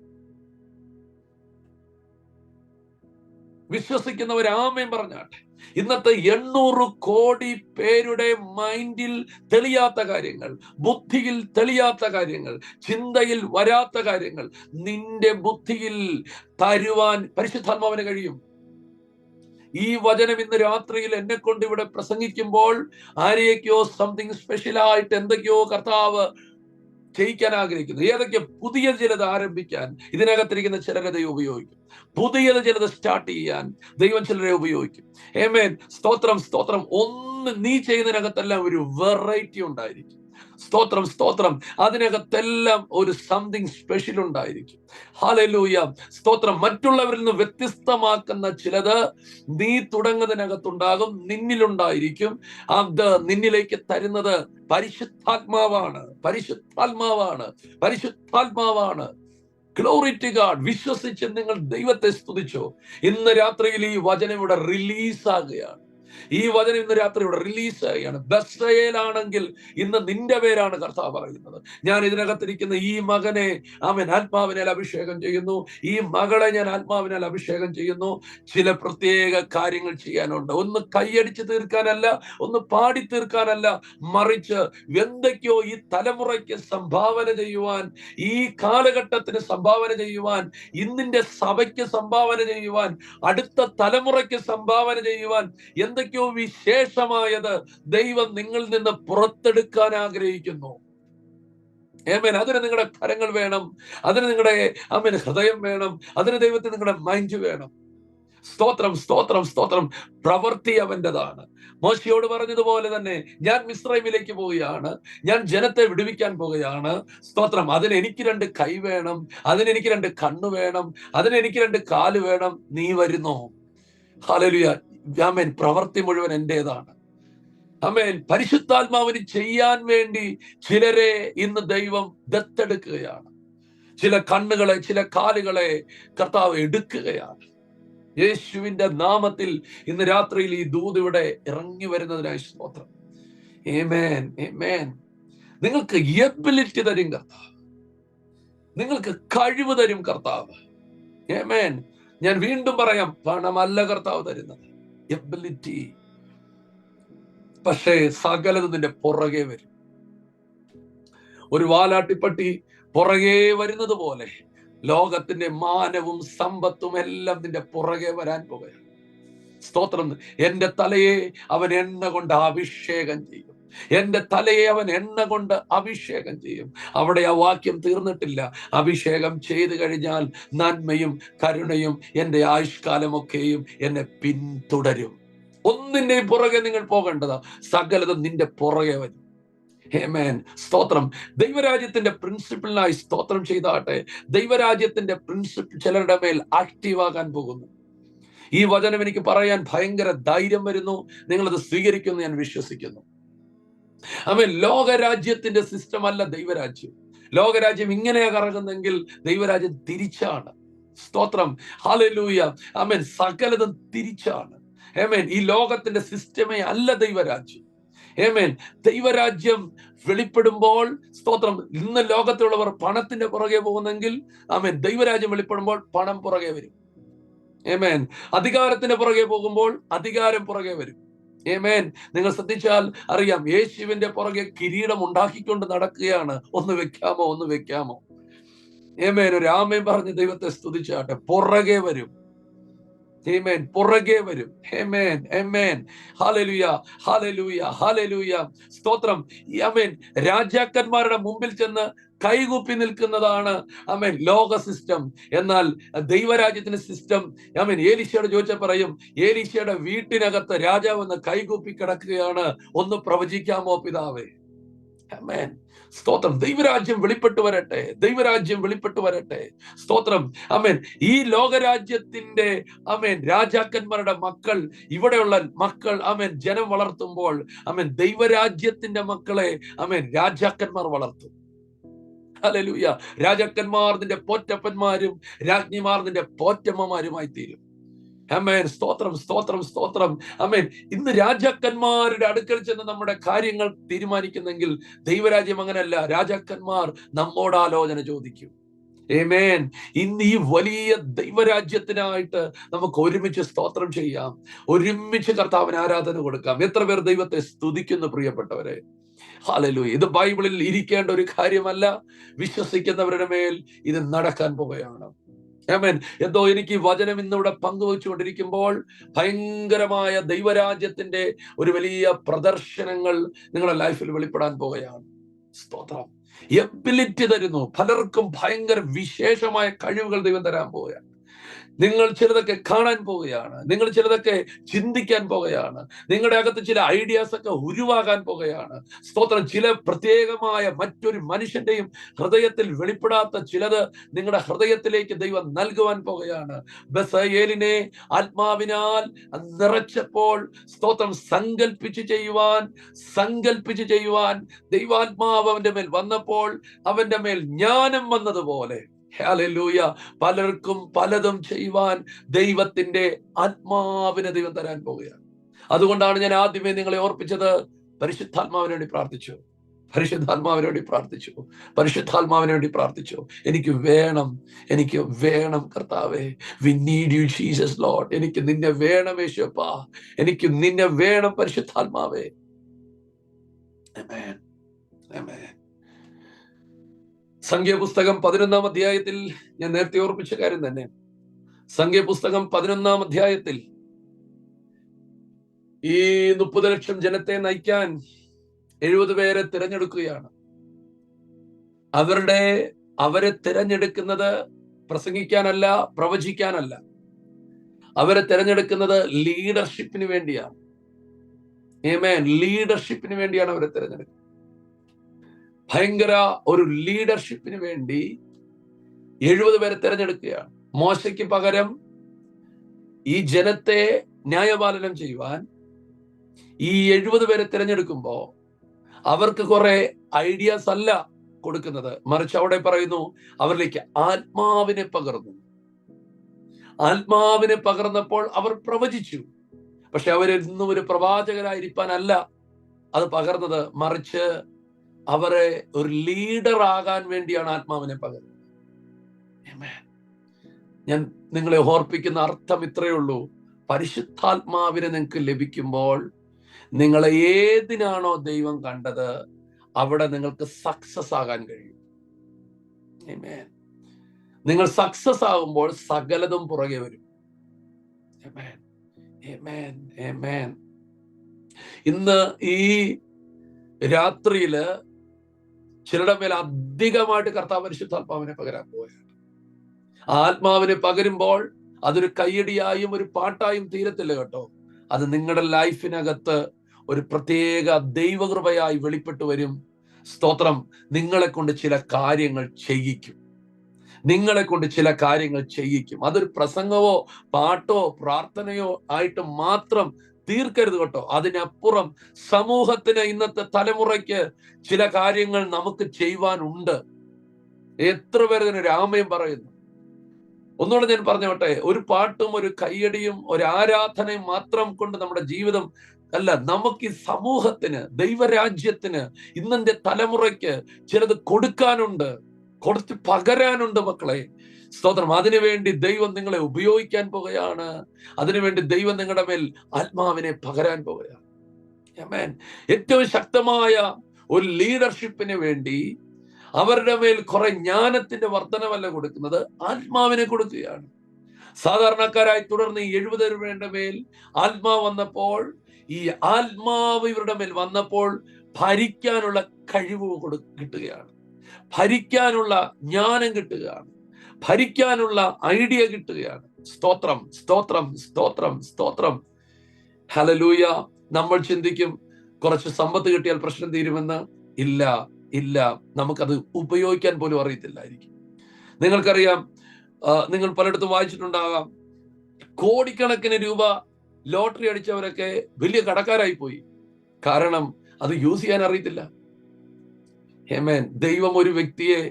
വിശ്വസിക്കുന്നവർ ആമേൻ പറഞ്ഞാട്ടെ. ഇന്നത്തെ 800 കോടി പേരുടെ മൈൻഡിൽ തെളിയാത്ത കാര്യങ്ങൾ, ബുദ്ധിയിൽ തെളിയാത്ത കാര്യങ്ങൾ, ചിന്തയിൽ വരാത്ത കാര്യങ്ങൾ നിന്റെ ബുദ്ധിയിൽ തരുവാൻ പരിശുദ്ധാത്മാവിന് കഴിയും. ഈ വചനം ഇന്ന് രാത്രിയിൽ എന്നെ കൊണ്ട് ഇവിടെ പ്രസംഗിക്കുമ്പോൾ ആരെയൊക്കെയോ സംതിങ് സ്പെഷ്യലായിട്ട് എന്തൊക്കെയോ കർത്താവ് ചെയ്യിക്കാൻ ആഗ്രഹിക്കുന്നു. ഏതൊക്കെ പുതിയ ചിലത് ആരംഭിക്കാൻ ഇതിനകത്തിരിക്കുന്ന ചിലരെ ദൈവം ഉപയോഗിക്കും. പുതിയത് ചിലത് സ്റ്റാർട്ട് ചെയ്യാൻ ദൈവം ചിലരെ ഉപയോഗിക്കും. ആമേൻ. സ്തോത്രം, സ്തോത്രം. ഒന്ന് നീ ചെയ്യുന്നതിനകത്തെല്ലാം ഒരു വെറൈറ്റി ഉണ്ടായിരിക്കും. സ്തോത്രം, സ്തോത്രം. അതിനകത്തെല്ലാം ഒരു സംതിങ് സ്പെഷ്യൽ ഉണ്ടായിരിക്കും. ഹല്ലേലൂയ. സ്തോത്രം. മറ്റുള്ളവരിൽ നിന്ന് വ്യത്യസ്തമാക്കുന്ന ചിലത് നീ തുടങ്ങുന്നതിനകത്തുണ്ടാകും, നിന്നിലുണ്ടായിരിക്കും. അത് നിന്നിലേക്ക് തരുന്നത് പരിശുദ്ധാത്മാവാണ്, പരിശുദ്ധാത്മാവാണ്, പരിശുദ്ധാത്മാവാണ്. Glory to God. വിശ്വസിച്ച് നിങ്ങൾ ദൈവത്തെ സ്തുതിച്ചോ. ഇന്ന് രാത്രിയിൽ ഈ വചനം ഇവിടെ റിലീസ് ആകുകയാണ്. ഈ വചനം ഇന്ന് രാത്രി ഇവിടെ റിലീസ് ചെയ്യുകയാണ്. ബെത്സയേലാണെങ്കിൽ ഇന്ന് നിന്റെ പേരാണ് കർത്താവ് പറയുന്നത്. ഞാൻ ഇതിനകത്തിരിക്കുന്ന ഈ മകനെ അവൻ ആത്മാവിനാൽ അഭിഷേകം ചെയ്യുന്നു, ഈ മകളെ ഞാൻ ആത്മാവിനാൽ അഭിഷേകം ചെയ്യുന്നു. ചില പ്രത്യേക കാര്യങ്ങൾ ചെയ്യാനുണ്ട്. ഒന്ന് കൈയടിച്ച് തീർക്കാനല്ല, ഒന്ന് പാടി തീർക്കാനല്ല, മറിച്ച് എന്തൊക്കെയോ ഈ തലമുറയ്ക്ക് സംഭാവന ചെയ്യുവാൻ, ഈ കാലഘട്ടത്തിന് സംഭാവന ചെയ്യുവാൻ, ഇന്നിന്റെ സഭയ്ക്ക് സംഭാവന ചെയ്യുവാൻ, അടുത്ത തലമുറയ്ക്ക് സംഭാവന ചെയ്യുവാൻ എന്തൊക്കെയോ വിശേഷമായത് ദൈവം നിങ്ങളിൽ നിന്ന് പുറത്തെടുക്കാൻ ആഗ്രഹിക്കുന്നു. ആമേൻ. അതിന് നിങ്ങളുടെ കരങ്ങൾ വേണം, അതിന് നിങ്ങളുടെ ആമേൻ ഹൃദയം വേണം, അതിന് ദൈവത്തിന് നിങ്ങളുടെ മൈൻഡ് വേണം. സ്തോത്രം, സ്തോത്രം, സ്തോത്രം. പ്രവൃത്തി അവന്റേതാണ്. മോശയോട് പറഞ്ഞതുപോലെ തന്നെ, ഞാൻ മിസ്രൈമിലേക്ക് പോവുകയാണ്, ഞാൻ ജനത്തെ വിടുവിക്കാൻ പോവുകയാണ്. സ്തോത്രം. അതിന് എനിക്ക് 2 കൈ വേണം, അതിനെനിക്ക് 2 കണ്ണ് വേണം, അതിനെനിക്ക് 2 കാല് വേണം. നീ വരുന്നോ? ഹല്ലേലൂയ. ആമേൻ. പ്രവൃത്തി മുഴുവൻ എന്റേതാണ്. ആമേൻ. പരിശുദ്ധാത്മാവിന് ചെയ്യാൻ വേണ്ടി ചിലരെ ഇന്ന് ദൈവം ദത്തെടുക്കുകയാണ്. ചില കണ്ണുകളെ, ചില കാലുകളെ കർത്താവ് എടുക്കുകയാണ്. യേശുവിന്റെ നാമത്തിൽ ഇന്ന് രാത്രിയിൽ ഈ ദൂത് ഇവിടെ ഇറങ്ങി വരുന്നതിനായി സ്തോത്രം. ആമേൻ, ആമേൻ. നിങ്ങൾക്ക് എബിലിറ്റി തരും കർത്താവ്, നിങ്ങൾക്ക് കഴിവ് തരും കർത്താവ്. ആമേൻ. ഞാൻ വീണ്ടും പറയാം, പണമല്ല കർത്താവ് തരുന്നത്, എബിലിറ്റി. പക്ഷേ സകലതും നിന്റെ പുറകെ വരും. ഒരു വാലാട്ടിപ്പട്ടി പുറകെ വരുന്നത് പോലെ ലോകത്തിന്റെ മാനവും സമ്പത്തും എല്ലാം നിന്റെ പുറകെ വരാൻ പോകുകയാണ്. സ്തോത്രം. എന്റെ തലയെ അവൻ എണ്ണ കൊണ്ട് അഭിഷേകം ചെയ്യും, എന്റെ തലയെ അവൻ എണ്ണ കൊണ്ട് അഭിഷേകം ചെയ്യും. അവിടെ ആ വാക്യം തീർന്നിട്ടില്ല. അഭിഷേകം ചെയ്തു കഴിഞ്ഞാൽ നന്മയും കരുണയും എന്റെ ആയുഷ്കാലമൊക്കെയും എന്നെ പിന്തുടരും. ഒന്നിന്റെയും പുറകെ നിങ്ങൾ പോകേണ്ടതാ, സകലതും നിന്റെ പുറകെ വരും. ആമേൻ. സ്തോത്രം. ദൈവരാജ്യത്തിന്റെ പ്രിൻസിപ്പിളിനായി സ്തോത്രം ചെയ്താട്ടെ. ദൈവരാജ്യത്തിന്റെ പ്രിൻസിപ്പിൾ ചിലരുടെ മേൽ ആക്റ്റീവ് ആകാൻ പോകുന്നു. ഈ വചനം എനിക്ക് പറയാൻ ഭയങ്കര ധൈര്യം വരുന്നു. നിങ്ങളത് സ്വീകരിക്കുന്നു ഞാൻ വിശ്വസിക്കുന്നു. ആമേൻ. ലോകരാജ്യത്തിന്റെ സിസ്റ്റം അല്ല ദൈവരാജ്യം. ലോകരാജ്യം ഇങ്ങനെയാ കറങ്ങുന്നെങ്കിൽ ദൈവരാജ്യം തിരിച്ചാണ്. സ്തോത്രം. ഹല്ലേലൂയ. ആമേൻ. സകലതും തിരിച്ചാണ്. ആമേൻ. ഈ ലോകത്തിന്റെ സിസ്റ്റമേ അല്ല ദൈവരാജ്യം. ആമേൻ. ദൈവരാജ്യം വെളിപ്പെടുമ്പോൾ, സ്തോത്രം, ഇന്ന് ലോകത്തിലുള്ളവർ പണത്തിന്റെ പുറകെ പോകുന്നെങ്കിൽ ആമേൻ, ദൈവരാജ്യം വെളിപ്പെടുമ്പോൾ പണം പുറകെ വരും. ആമേൻ. അധികാരത്തിന്റെ പുറകെ പോകുമ്പോൾ അധികാരം പുറകെ വരും. ആമേൻ. നിങ്ങൾ ശ്രദ്ധിച്ചാൽ അറിയാം, യേശുവിന്റെ പുറകെ കിരീടം ഉണ്ടാക്കിക്കൊണ്ട് നടക്കുകയാണ്. ഒന്ന് വെക്കാമോ, ഒന്ന് വെക്കാമോ? ആമേൻ. ഒരു ആമേൻ പറഞ്ഞ് ദൈവത്തെ സ്തുതിച്ചാട്ടെ. പുറകെ വരും. ആമേൻ. പുറകെ വരും. ആമേൻ, ആമേൻ. ഹല്ലേലൂയ, ഹല്ലേലൂയ, ഹല്ലേലൂയ. സ്തോത്രം. ആമേൻ. രാജാക്കന്മാരുടെ മുമ്പിൽ ചെന്ന് കൈകൂപ്പി നിൽക്കുന്നതാണ് ആമേൻ ലോക സിസ്റ്റം. എന്നാൽ ദൈവരാജ്യത്തിന്റെ സിസ്റ്റം, ആമേൻ, ഏലീശയോട് ചോദിച്ചാൽ പറയും, ഏലീശയുടെ വീട്ടിനകത്ത് രാജാവ് ഒന്ന് കൈകൂപ്പി കിടക്കുകയാണ്, ഒന്ന് പ്രവചിക്കാമോ പിതാവേ? ആമേൻ. സ്തോത്രം. ദൈവരാജ്യം വെളിപ്പെട്ടു വരട്ടെ, ദൈവരാജ്യം വെളിപ്പെട്ടു വരട്ടെ. സ്തോത്രം. ആമേൻ. ഈ ലോകരാജ്യത്തിന്റെ ആമേൻ രാജാക്കന്മാരുടെ മക്കൾ, ഇവിടെയുള്ള മക്കൾ ആമേൻ ജനം വളർത്തുമ്പോൾ ആമേൻ ദൈവരാജ്യത്തിന്റെ മക്കളെ ആമേൻ രാജാക്കന്മാർ വളർത്തും. ഹല്ലേലൂയ. രാജാക്കന്മാർ നിന്റെ പോറ്റപ്പന്മാരും രാജ്ഞിമാർ നിന്റെ പോറ്റമ്മമാരുമായി തീരും. ആമേൻ. സ്തോത്രം, സ്തോത്രം, സ്തോത്രം. ആമേൻ. ഇന്ന് രാജാക്കന്മാരുടെ അടുക്കൽ ചെന്ന് നമ്മുടെ കാര്യങ്ങൾ തീരുമാനിക്കുന്നെങ്കിൽ ദൈവരാജ്യം അങ്ങനെയല്ല. രാജാക്കന്മാർ നമ്മോട് ആലോചന ചോദിക്കും. ആമേൻ. ഇന്ന് ഈ വലിയ ദൈവരാജ്യത്തിനായിട്ട് നമുക്ക് ഒരുമിച്ച് സ്തോത്രം ചെയ്യാം, ഒരുമിച്ച് കർത്താവിന് ആരാധന കൊടുക്കാം. എത്ര പേർ ദൈവത്തെ സ്തുതിക്കുന്നു പ്രിയപ്പെട്ടവരെ? ഹല്ലേലൂയ. ഇത് ബൈബിളിൽ ഇരിക്കേണ്ട ഒരു കാര്യമല്ല. വിശ്വസിക്കുന്നവരുടെ മേൽ ഇത് നടക്കാൻ പോവുകയാണ്. ആമേൻ. എന്തോ എനിക്ക് ഈ വചനം ഇന്നിവിടെ പങ്കുവെച്ചുകൊണ്ടിരിക്കുമ്പോൾ ഭയങ്കരമായ ദൈവരാജ്യത്തിന്റെ ഒരു വലിയ പ്രദർശനങ്ങൾ നിങ്ങളുടെ ലൈഫിൽ വെളിപ്പെടാൻ പോവുകയാണ്. സ്തോത്രം. എബിലിറ്റി തരുന്നു. പലർക്കും ഭയങ്കര വിശേഷമായ കഴിവുകൾ ദൈവം തരാൻ പോവുകയാണ്. നിങ്ങൾ ചിലതൊക്കെ കാണാൻ പോവുകയാണ്, നിങ്ങൾ ചിലതൊക്കെ ചിന്തിക്കാൻ പോവുകയാണ്, നിങ്ങളുടെ അകത്ത് ചില ഐഡിയാസ് ഒക്കെ ഉരുവാകാൻ പോവുകയാണ്. സ്തോത്രം. ചില പ്രത്യേകമായ മറ്റൊരു മനുഷ്യന്റെയും ഹൃദയത്തിൽ വെളിപ്പെടാത്ത ചിലത് നിങ്ങളുടെ ഹൃദയത്തിലേക്ക് ദൈവം നൽകുവാൻ പോവുകയാണ്. ബെസയേലിനെ ആത്മാവിനാൽ നിറച്ചപ്പോൾ സ്തോത്രം സങ്കൽപ്പിച്ച് ചെയ്യുവാൻ ദൈവാത്മാവ് അവന്റെ മേൽ വന്നപ്പോൾ അവന്റെ മേൽ ജ്ഞാനം വന്നതുപോലെ ഹല്ലേലൂയ, പലർക്കും പലതും ചെയ്യുവാൻ ദൈവത്തിന്റെ ആത്മാവിനെ ദൈവം തരാൻ പോവുകയാണ്. അതുകൊണ്ടാണ് ഞാൻ ആദ്യമേ നിങ്ങളെ ഓർപ്പിച്ചത്, പരിശുദ്ധാത്മാവിന് വേണ്ടി പ്രാർത്ഥിച്ചു, പരിശുദ്ധാത്മാവിന് വേണ്ടി പ്രാർത്ഥിച്ചു, പരിശുദ്ധാത്മാവിന് വേണ്ടി പ്രാർത്ഥിച്ചു. എനിക്ക് വേണം കർത്താവേ. We need you Jesus Lord. എനിക്ക് നിന്നെ വേണം യേശുവപ്പാ, എനിക്ക് നിന്നെ വേണം പരിശുദ്ധാത്മാവേ. ആമേൻ, ആമേൻ. സംഖ്യാപുസ്തകം 11-ാം അധ്യായത്തിൽ ഞാൻ നേരത്തെ ഓർപ്പിച്ച കാര്യം തന്നെ. സംഖ്യാപുസ്തകം 11-ാം അധ്യായത്തിൽ ഈ 30 ലക്ഷം ജനത്തെ നയിക്കാൻ 70 പേരെ തിരഞ്ഞെടുക്കുകയാണ്. അവരെ തിരഞ്ഞെടുക്കുന്നത് പ്രസംഗിക്കാനല്ല, പ്രവചിക്കാനല്ല. അവരെ തിരഞ്ഞെടുക്കുന്നത് ലീഡർഷിപ്പിന് വേണ്ടിയാണ്. ആമേൻ. ലീഡർഷിപ്പിന് വേണ്ടിയാണ് അവരെ തിരഞ്ഞെടുക്കുന്നത്. ഭയങ്കര ഒരു ലീഡർഷിപ്പിന് വേണ്ടി 70 പേരെ തിരഞ്ഞെടുക്കുകയാണ്. മോശയ്ക്ക് പകരം ഈ ജനത്തെ ന്യായപാലനം ചെയ്യുവാൻ ഈ 70 പേരെ തിരഞ്ഞെടുക്കുമ്പോ അവർക്ക് കുറെ ഐഡിയാസ് അല്ല കൊടുക്കുന്നത്, മറിച്ച് അവിടെ പറയുന്നു അവരിലേക്ക് ആത്മാവിനെ പകർന്നു. ആത്മാവിനെ പകർന്നപ്പോൾ അവർ പ്രവചിച്ചു. പക്ഷെ അവരെന്നും ഒരു പ്രവാചകരായിരിക്കാനല്ല അത് പകർന്നത്, മറിച്ച് അവരെ ഒരു ലീഡർ ആകാൻ വേണ്ടിയാണ് ആത്മാവിനെ പകർന്നത്. ഞാൻ നിങ്ങളെ ഓർപ്പിക്കുന്ന അർത്ഥം ഇത്രയേ ഉള്ളൂ. പരിശുദ്ധാത്മാവിനെ നിങ്ങൾക്ക് ലഭിക്കുമ്പോൾ നിങ്ങളെ ഏതിനാണോ ദൈവം കണ്ടത് അവിടെ നിങ്ങൾക്ക് സക്സസ് ആകാൻ കഴിയും. ആമേൻ. നിങ്ങൾ സക്സസ് ആകുമ്പോൾ സകലതും പുറകെ വരും. ആമേൻ, ആമേൻ, ആമേൻ. ഇന്ന് ഈ രാത്രിയില് ചിലരുടെ മേൽ അധികമായിട്ട് കർത്താവ് പരിശുദ്ധാത്മാവിനെ പകരാൻ പോവുകയാണ്. ആത്മാവിനെ പകരുമ്പോൾ അതൊരു കയ്യടിയായും ഒരു പാട്ടായും തീരത്തില്ല കേട്ടോ. അത് നിങ്ങളുടെ ലൈഫിനകത്ത് ഒരു പ്രത്യേക ദൈവകൃപയായി വെളിപ്പെട്ടു വരും. സ്തോത്രം. നിങ്ങളെ കൊണ്ട് ചില കാര്യങ്ങൾ ചെയ്യിക്കും. അതൊരു പ്രസംഗമോ പാട്ടോ പ്രാർത്ഥനയോ ആയിട്ട് മാത്രം തീർക്കരുത് കേട്ടോ. അതിനപ്പുറം സമൂഹത്തിന്, ഇന്നത്തെ തലമുറയ്ക്ക് ചില കാര്യങ്ങൾ നമുക്ക് ചെയ്യുവാനുണ്ട്. എത്ര പേര് ഇതിന് രാമയും പറയുന്നു. ഒന്നുകൂടെ ഞാൻ പറഞ്ഞോട്ടെ, ഒരു പാട്ടും ഒരു കയ്യടിയും ഒരു ആരാധനയും മാത്രം കൊണ്ട് നമ്മുടെ ജീവിതം അല്ല. നമുക്ക് ഈ സമൂഹത്തിന്, ദൈവരാജ്യത്തിന്, ഇന്നത്തെ തലമുറയ്ക്ക് ചിലത് കൊടുക്കാനുണ്ട്, കൊടുത്ത് പകരാനുണ്ട് മക്കളെ. സ്തോത്രം. അതിനുവേണ്ടി ദൈവം നിങ്ങളെ ഉപയോഗിക്കാൻ പോകുകയാണ്. അതിനുവേണ്ടി ദൈവം നിങ്ങളുടെ മേൽ ആത്മാവിനെ പകരാൻ പോകുകയാണ്. ആമേൻ. ഏറ്റവും ശക്തമായ ഒരു ലീഡർഷിപ്പിന് വേണ്ടി അവരുടെ മേൽ കുറെ ജ്ഞാനത്തിന്റെ വർധനവല്ല കൊടുക്കുന്നത്, ആത്മാവിനെ കൊടുക്കുകയാണ്. സാധാരണക്കാരായി തുടർന്ന് ഈ 70 പേരുടെ മേൽ ആത്മാവ് വന്നപ്പോൾ, ഈ ആത്മാവ് ഇവരുടെ മേൽ വന്നപ്പോൾ ഭരിക്കാനുള്ള കഴിവ് കിട്ടുകയാണ്, ഭരിക്കാനുള്ള ജ്ഞാനം കിട്ടുകയാണ്, ഭരിക്കാനുള്ള ഐഡിയ കിട്ടുകയാണ്. സ്തോത്രം, സ്തോത്രം, സ്തോത്രം, സ്തോത്രം. ഹല്ലേലൂയ. നമ്മൾ ചിന്തിക്കും കുറച്ച് സമ്പത്ത് കിട്ടിയാൽ പ്രശ്നം തീരുമെന്ന്. ഇല്ല, ഇല്ല. നമുക്കത് ഉപയോഗിക്കാൻ പോലും അറിയത്തില്ലായിരിക്കും. നിങ്ങൾക്കറിയാം, നിങ്ങൾ പലയിടത്തും വായിച്ചിട്ടുണ്ടാകാം, കോടിക്കണക്കിന് രൂപ ലോട്ടറി അടിച്ചവരൊക്കെ വലിയ കടക്കാരായി പോയി. കാരണം അത് യൂസ് ചെയ്യാൻ അറിയത്തില്ല. ആമേൻ. ദൈവം ഒരു വ്യക്തിയെ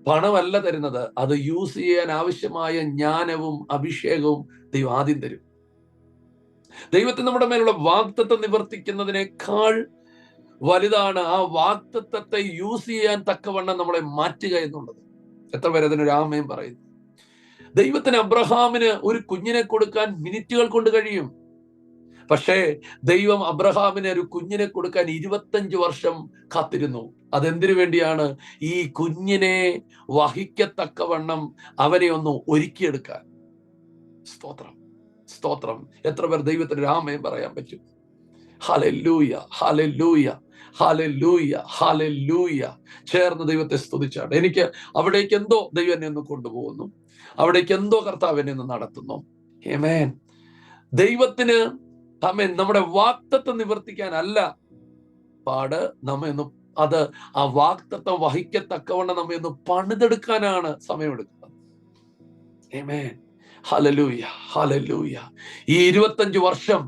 പണമല്ല തരുന്നത്, അത് യൂസ് ചെയ്യാൻ ആവശ്യമായ ജ്ഞാനവും അഭിഷേകവും ദൈവം ആദ്യം തരും. ദൈവത്തിന് നമ്മുടെ മേലുള്ള വാഗ്ദത്തം നിവർത്തിക്കുന്നതിനേക്കാൾ വലുതാണ് ആ വാഗ്ദത്തത്തെ യൂസ് ചെയ്യാൻ തക്കവണ്ണം നമ്മളെ മാറ്റുക എന്നുള്ളത്. എത്ര പേര് അതിനൊരു ആമേൻ പറയുന്നു? ദൈവത്തിന് അബ്രഹാമിന് ഒരു കുഞ്ഞിനെ കൊടുക്കാൻ മിനിറ്റുകൾ കൊണ്ട് കഴിയും. പക്ഷേ ദൈവം അബ്രഹാമിന് ഒരു കുഞ്ഞിനെ കൊടുക്കാൻ 25 വർഷം കാത്തിരുന്നു. അതെന്തിനു വേണ്ടിയാണ്? ഈ കുഞ്ഞിനെ വഹിക്കത്തക്കവണ്ണം അവനെ ഒന്ന് ഒരുക്കിയെടുക്കാൻ. സ്തോത്രം, സ്തോത്രം. എത്ര പേർ ദൈവത്തിന് രാമയം പറയാൻ പറ്റും? ഹല്ലേലൂയ, ഹല്ലേലൂയ, ഹല്ലേലൂയ, ഹല്ലേലൂയ. ചേർന്ന് ദൈവത്തെ സ്തുതിച്ചാണ്. എനിക്ക് അവിടേക്ക് എന്തോ ദൈവം എന്നെ ഒന്ന് കൊണ്ടുപോകുന്നു, അവിടേക്ക് എന്തോ കർത്താവ് എന്നെ ഒന്ന് നടത്തുന്നു. ആമേൻ. ദൈവത്തിന് ആമേൻ നമ്മുടെ വാഗ്ദത്തം നിവർത്തിക്കാനല്ല പാട്, ആ വാഗ്ദത്തം വഹിക്കത്തക്കവണ്ണം നമ്മെ ഒന്ന് പണിതെടുക്കാനാണ് സമയമെടുക്കുന്നത്. ആമേൻ. ഹല്ലേലൂയ, ഹല്ലേലൂയ. ഈ 25 വർഷം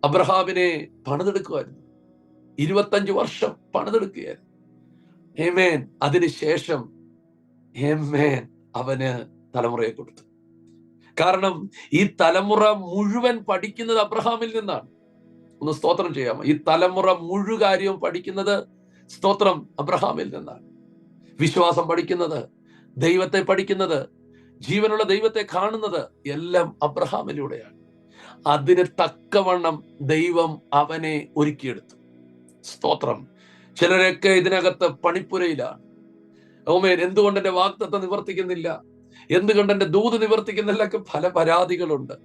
അബ്രഹാമിനെ പണിതെടുക്കുമായിരുന്നു. 25 വർഷം പണിതെടുക്കുകയായിരുന്നു. ആമേൻ. അതിനുശേഷം ആമേൻ അവന് തലമുറയെ കൊടുത്തു. കാരണം ഈ തലമുറ മുഴുവൻ പഠിക്കുന്നത് അബ്രഹാമിൽ നിന്നാണ്. ഒന്ന് സ്തോത്രം ചെയ്യാമോ? ഈ തലമുറ മുഴുകാര്യവും പഠിക്കുന്നത് സ്തോത്രം അബ്രഹാമിൽ നിന്നാണ്. വിശ്വാസം പഠിക്കുന്നത്, ദൈവത്തെ പഠിക്കുന്നത്, ജീവനുള്ള ദൈവത്തെ കാണുന്നത് എല്ലാം അബ്രഹാമിലൂടെയാണ്. അതിന് തക്കവണ്ണം ദൈവം അവനെ ഒരുക്കിയെടുത്തു. സ്തോത്രം. ചിലരൊക്കെ ഇതിനകത്ത് പണിപ്പുരയിലാണ്. ഓമേൻ, എന്തുകൊണ്ട് എന്റെ വാഗ്ദത്തം നിവർത്തിക്കുന്നില്ല, എന്തുകൊണ്ട് എന്റെ ദൂത് നിവർത്തിക്കുന്നില്ല, ഒക്കെ പല പരാതികളുണ്ട്.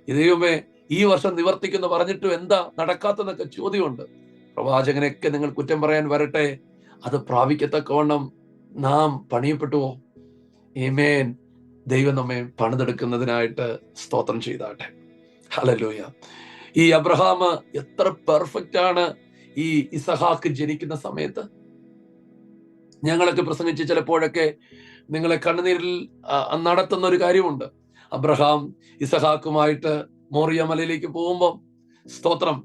ദൈവമേ ഈ വർഷം നിവർത്തിക്കുന്നു പറഞ്ഞിട്ടും എന്താ നടക്കാത്തതെന്നൊക്കെ ചോദ്യമുണ്ട്. പ്രവാചകനെയൊക്കെ നിങ്ങൾ കുറ്റം പറയാൻ വരട്ടെ, അത് പ്രാപിക്കത്തക്കവണ്ണം നാം പണിയപ്പെട്ടുവോ? ആമേൻ. ദൈവം നമ്മെ പണിതെടുക്കുന്നതിനായിട്ട് സ്തോത്രം ചെയ്താട്ടെ. ഹല്ലേലൂയ. ഈ അബ്രഹാം എത്ര പെർഫെക്റ്റ് ആണ്. ഈ ഇസഹാക്ക് ജനിക്കുന്ന സമയത്ത് ഞങ്ങളൊക്കെ പ്രസംഗിച്ച് ചിലപ്പോഴൊക്കെ നിങ്ങളെ കണ്ണുനീരിൽ നടത്തുന്ന ഒരു കാര്യമുണ്ട്. അബ്രഹാം ഇസഹാക്കുമായിട്ട് മോറിയ മലയിലേക്ക് പോകുമ്പോൾ, സ്തോത്രം,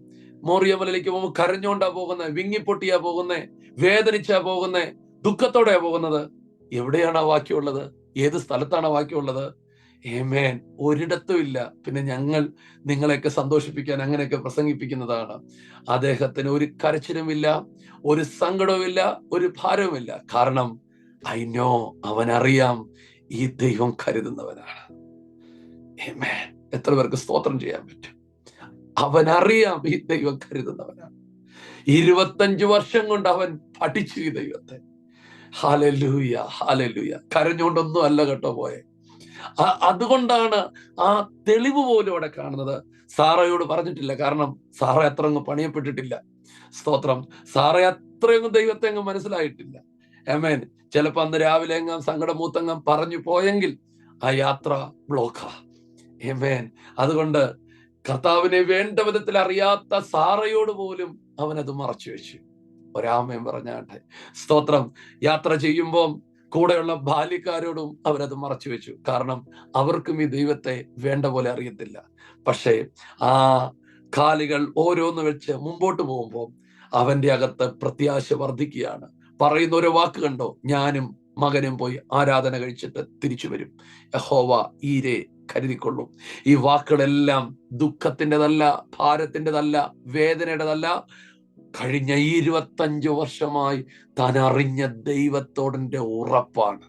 മോറിയ മലയിലേക്ക് പോകുമ്പോൾ കരഞ്ഞോണ്ടാ പോകുന്നത്, വിങ്ങിപ്പൊട്ടിയാ പോകുന്നത്, വേദനിച്ചാ പോകുന്നത്, ദുഃഖത്തോടെയാ പോകുന്നത്. എവിടെയാണ് ആ വാക്യമുള്ളത്? ഏത് സ്ഥലത്താണ് ആ വാക്യമുള്ളത്? ആമേൻ. ഒരിടത്തും ഇല്ല. പിന്നെ ഞങ്ങൾ നിങ്ങളെയൊക്കെ സന്തോഷിപ്പിക്കാൻ അങ്ങനെയൊക്കെ പ്രസംഗിപ്പിക്കുന്നതാണ്. അദ്ദേഹത്തിന് ഒരു കരച്ചിലുമില്ല, ഒരു സങ്കടവുമില്ല, ഒരു ഭാരവുമില്ല. കാരണം ഐ നോ, അവനറിയാം ഈ ദൈവം കരുതുന്നവനാണ്. ആമേൻ. എത്ര പേർക്ക് സ്തോത്രം ചെയ്യാൻ പറ്റും? അവനറിയാം ഈ ദൈവം കരുതുന്നവനാണ്. 25 വർഷം കൊണ്ട് അവൻ പഠിച്ചു ഈ ദൈവത്തെ. Hallelujah, hallelujah. കരഞ്ഞുകൊണ്ടൊന്നും അല്ല കേട്ടോ പോയെ. അതുകൊണ്ടാണ് ആ തെളിവ് പോലും അവിടെ കാണുന്നത്. സാറയോട് പറഞ്ഞിട്ടില്ല, കാരണം സാറ അത്ര അങ്ങ് പണിയപ്പെട്ടിട്ടില്ല. സ്തോത്രം. സാറ അത്രയൊന്നും ദൈവത്തെ അങ്ങ് മനസ്സിലായിട്ടില്ല. ആമേൻ. ചിലപ്പോ അന്ന് രാവിലെ എങ്ങാം സങ്കടമൂത്തങ്ങം പറഞ്ഞു പോയെങ്കിൽ ആ യാത്ര ബ്ലോക്കാ. ആമേൻ. അതുകൊണ്ട് കർത്താവിനെ വേണ്ട വിധത്തിൽ അറിയാത്ത സാറയോട് പോലും അവനത് മറച്ചു വെച്ചു. ഒരാമയും പറഞ്ഞാട്ടെ. സ്തോത്രം. യാത്ര ചെയ്യുമ്പോൾ കൂടെയുള്ള ബാല്യക്കാരോടും അവരത് മറച്ചു വെച്ചു. കാരണം അവർക്കും ഈ ദൈവത്തെ വേണ്ട പോലെ അറിയത്തില്ല. പക്ഷേ ആ കാലുകൾ ഓരോന്ന് വെച്ച് മുമ്പോട്ട് പോകുമ്പോൾ അവന്റെ അകത്ത് പ്രത്യാശ വർദ്ധിക്കുകയാണ്. പറയുന്ന ഒരു വാക്ക് കണ്ടോ? ഞാനും മകനും പോയി ആരാധന കഴിച്ചിട്ട് തിരിച്ചു വരും. യഹോവ ഈരെ കരുതിക്കൊള്ളും. ഈ വാക്കുകളെല്ലാം ദുഃഖത്തിൻ്റെതല്ല, ഭാരത്തിൻ്റെതല്ല, വേദനയുടേതല്ല. കഴിഞ്ഞ 25 വർഷമായി താൻ അറിഞ്ഞ ദൈവത്തോടിന്റെ ഉറപ്പാണ്.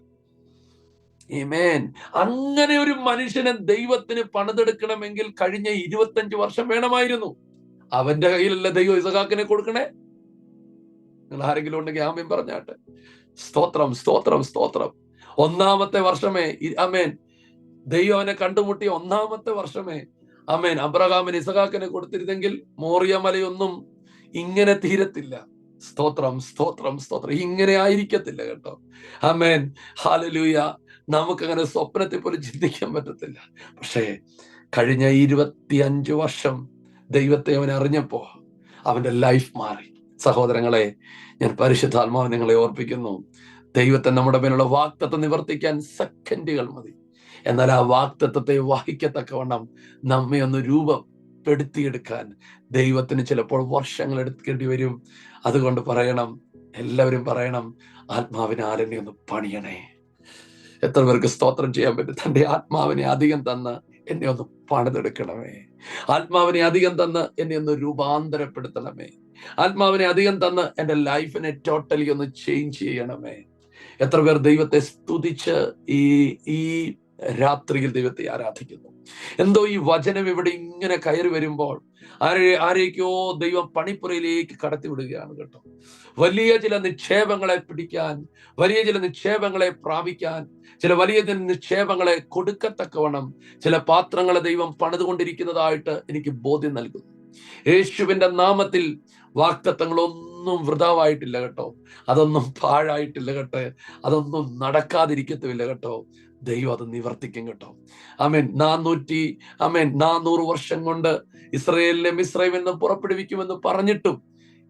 ആമേൻ. അങ്ങനെ ഒരു മനുഷ്യനെ ദൈവത്തിന് പണിതെടുക്കണമെങ്കിൽ കഴിഞ്ഞ 25 വർഷം വേണമായിരുന്നു. അവന്റെ കയ്യിലല്ല ദൈവം ഇസഹാക്കിനെ കൊടുക്കണേ. നിങ്ങൾ ആരെങ്കിലും ഉണ്ടെങ്കിൽ ആമേൻ പറഞ്ഞാട്ടെ. സ്തോത്രം, സ്തോത്രം, സ്തോത്രം. ഒന്നാമത്തെ വർഷമേ ആമേൻ ദൈവം അവനെ കണ്ടുമുട്ടിയ ഒന്നാമത്തെ വർഷമേ ആമേൻ അബ്രഹാമിന് ഇസഹാക്കിനെ കൊടുത്തിരുന്നെങ്കിൽ മോറിയ മലയൊന്നും ഇങ്ങനെ തീരത്തില്ല. സ്തോത്രം, സ്തോത്രം, സ്തോത്രം. ഇങ്ങനെ ആയിരിക്കത്തില്ല കേട്ടോ. ആമേൻ. ഹല്ലേലൂയ. നമുക്കങ്ങനെ സ്വപ്നത്തെ പോലും ചിന്തിക്കാൻ പറ്റത്തില്ല. പക്ഷേ കഴിഞ്ഞ 25 വർഷം ദൈവത്തെ അവൻ അറിഞ്ഞപ്പോ അവന്റെ ലൈഫ് മാറി. സഹോദരങ്ങളെ, ഞാൻ പരിശുദ്ധാത്മാവ് നിങ്ങളെ ഓർപ്പിക്കുന്നു, ദൈവത്തെ നമ്മുടെ മേലുള്ള വാഗ്ദത്തം നിവർത്തിക്കാൻ സെക്കൻഡുകൾ മതി. എന്നാൽ ആ വാഗ്ദത്തത്തെ വഹിക്കത്തക്കവണ്ണം നമ്മെ ഒന്ന് രൂപപ്പെടുത്തിയെടുക്കാൻ ദൈവത്തിന് ചിലപ്പോൾ വർഷങ്ങൾ എടുക്കേണ്ടി വരും. അതുകൊണ്ട് പറയണം, എല്ലാവരും പറയണം, ആത്മാവിനാൽ എന്നെ ഒന്ന് പണിയണേ. എത്ര പേർക്ക് സ്തോത്രം ചെയ്യാൻ പറ്റും? തന്റെ ആത്മാവിനെ അധികം തന്ന് എന്നെ ഒന്ന് പണിതെടുക്കണമേ. ആത്മാവിനെ അധികം തന്ന് എന്നെ ഒന്ന് രൂപാന്തരപ്പെടുത്തണമേ. ആത്മാവിനെ അധികം തന്ന് എൻ്റെ ലൈഫിനെ ടോട്ടലി ഒന്ന് ചേഞ്ച് ചെയ്യണമേ. എത്ര പേർ ദൈവത്തെ സ്തുതിച്ച് ഈ രാത്രിയിൽ ദൈവത്തെ ആരാധിക്കുന്നു? എന്തോ ഈ വചനം ഇവിടെ ഇങ്ങനെ കയറി വരുമ്പോൾ ആരേക്കോ ദൈവം പണിപ്പുരയിലേക്ക് കടത്തിവിടുകയാണ് കേട്ടോ. വലിയ ചില നിക്ഷേപങ്ങളെ പിടിക്കാൻ, വലിയ ചില നിക്ഷേപങ്ങളെ പ്രാപിക്കാൻ, ചില വലിയ നിക്ഷേപങ്ങളെ കൊടുക്കത്തക്കവണ്ണം ചില പാത്രങ്ങളെ ദൈവം പണിതുകൊണ്ടിരിക്കുന്നതായിട്ട് എനിക്ക് ബോധ്യം നൽകുന്നു. യേശുവിന്റെ നാമത്തിൽ വാഗ്ദത്തങ്ങളൊന്നും വൃഥാവായിട്ടില്ല കേട്ടോ. അതൊന്നും പാഴായിട്ടില്ല കേട്ടോ. അതൊന്നും നടക്കാതിരിക്കത്തുമില്ല കേട്ടോ. ദൈവം അത് നിവർത്തിക്കും കേട്ടോ. ആമേൻ. 400 വർഷം കൊണ്ട് ഇസ്രായേലിനെ മിസ്രയീമിൽ നിന്ന് പുറപ്പെടുവിക്കുമെന്ന് പറഞ്ഞിട്ടും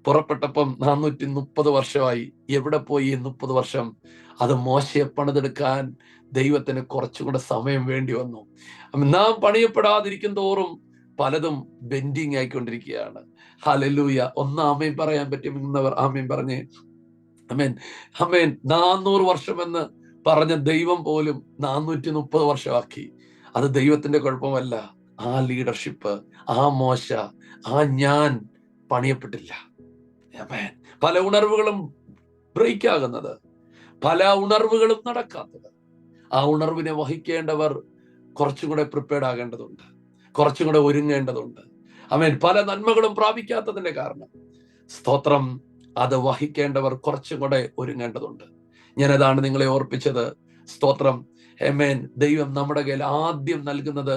പുറപ്പെട്ടപ്പം 430 വർഷമായി. എവിടെ പോയി 30 വർഷം? അത് മോശയെ പണിതെടുക്കാൻ ദൈവത്തിന് കുറച്ചുകൂടെ സമയം വേണ്ടി വന്നു. നാം പണിയപ്പെടാതിരിക്കും തോറും പലതും ബെൻഡിങ് ആയിക്കൊണ്ടിരിക്കുകയാണ്. ഹല്ലേലൂയ. ഒന്ന് ആമേൻ പറയാൻ പറ്റുമെന്നവർ ആമേൻ പറഞ്ഞേ. ആമേൻ, ആമേൻ. 400 വർഷമെന്ന് പറഞ്ഞ ദൈവം പോലും 430 വർഷമാക്കി. അത് ദൈവത്തിന്റെ കുഴപ്പമല്ല. ആ ലീഡർഷിപ്പ്, ആ മോശ, ആ ഞാൻ പണിയപ്പെട്ടില്ല. ആമേൻ. പല ഉണർവുകളും ബ്രേക്ക് ആകുന്നത്, പല ഉണർവുകളും നടക്കാത്തത്. ആ ഉണർവിനെ വഹിക്കേണ്ടവർ കുറച്ചും കൂടെ പ്രിപ്പയർഡ് ആകേണ്ടതുണ്ട്, കുറച്ചും കൂടെ ഒരുങ്ങേണ്ടതുണ്ട്. ആമേൻ. പല നന്മകളും പ്രാപിക്കാത്തതിന്റെ കാരണം, സ്തോത്രം, അത് വഹിക്കേണ്ടവർ കുറച്ചും കൂടെ ഒരുങ്ങേണ്ടതുണ്ട്. ഞാനതാണ് നിങ്ങളെ ഓർപ്പിച്ചത്. സ്തോത്രം. ആമേൻ. ദൈവം നമ്മുടെ കയ്യിൽ ആദ്യം നൽകുന്നത്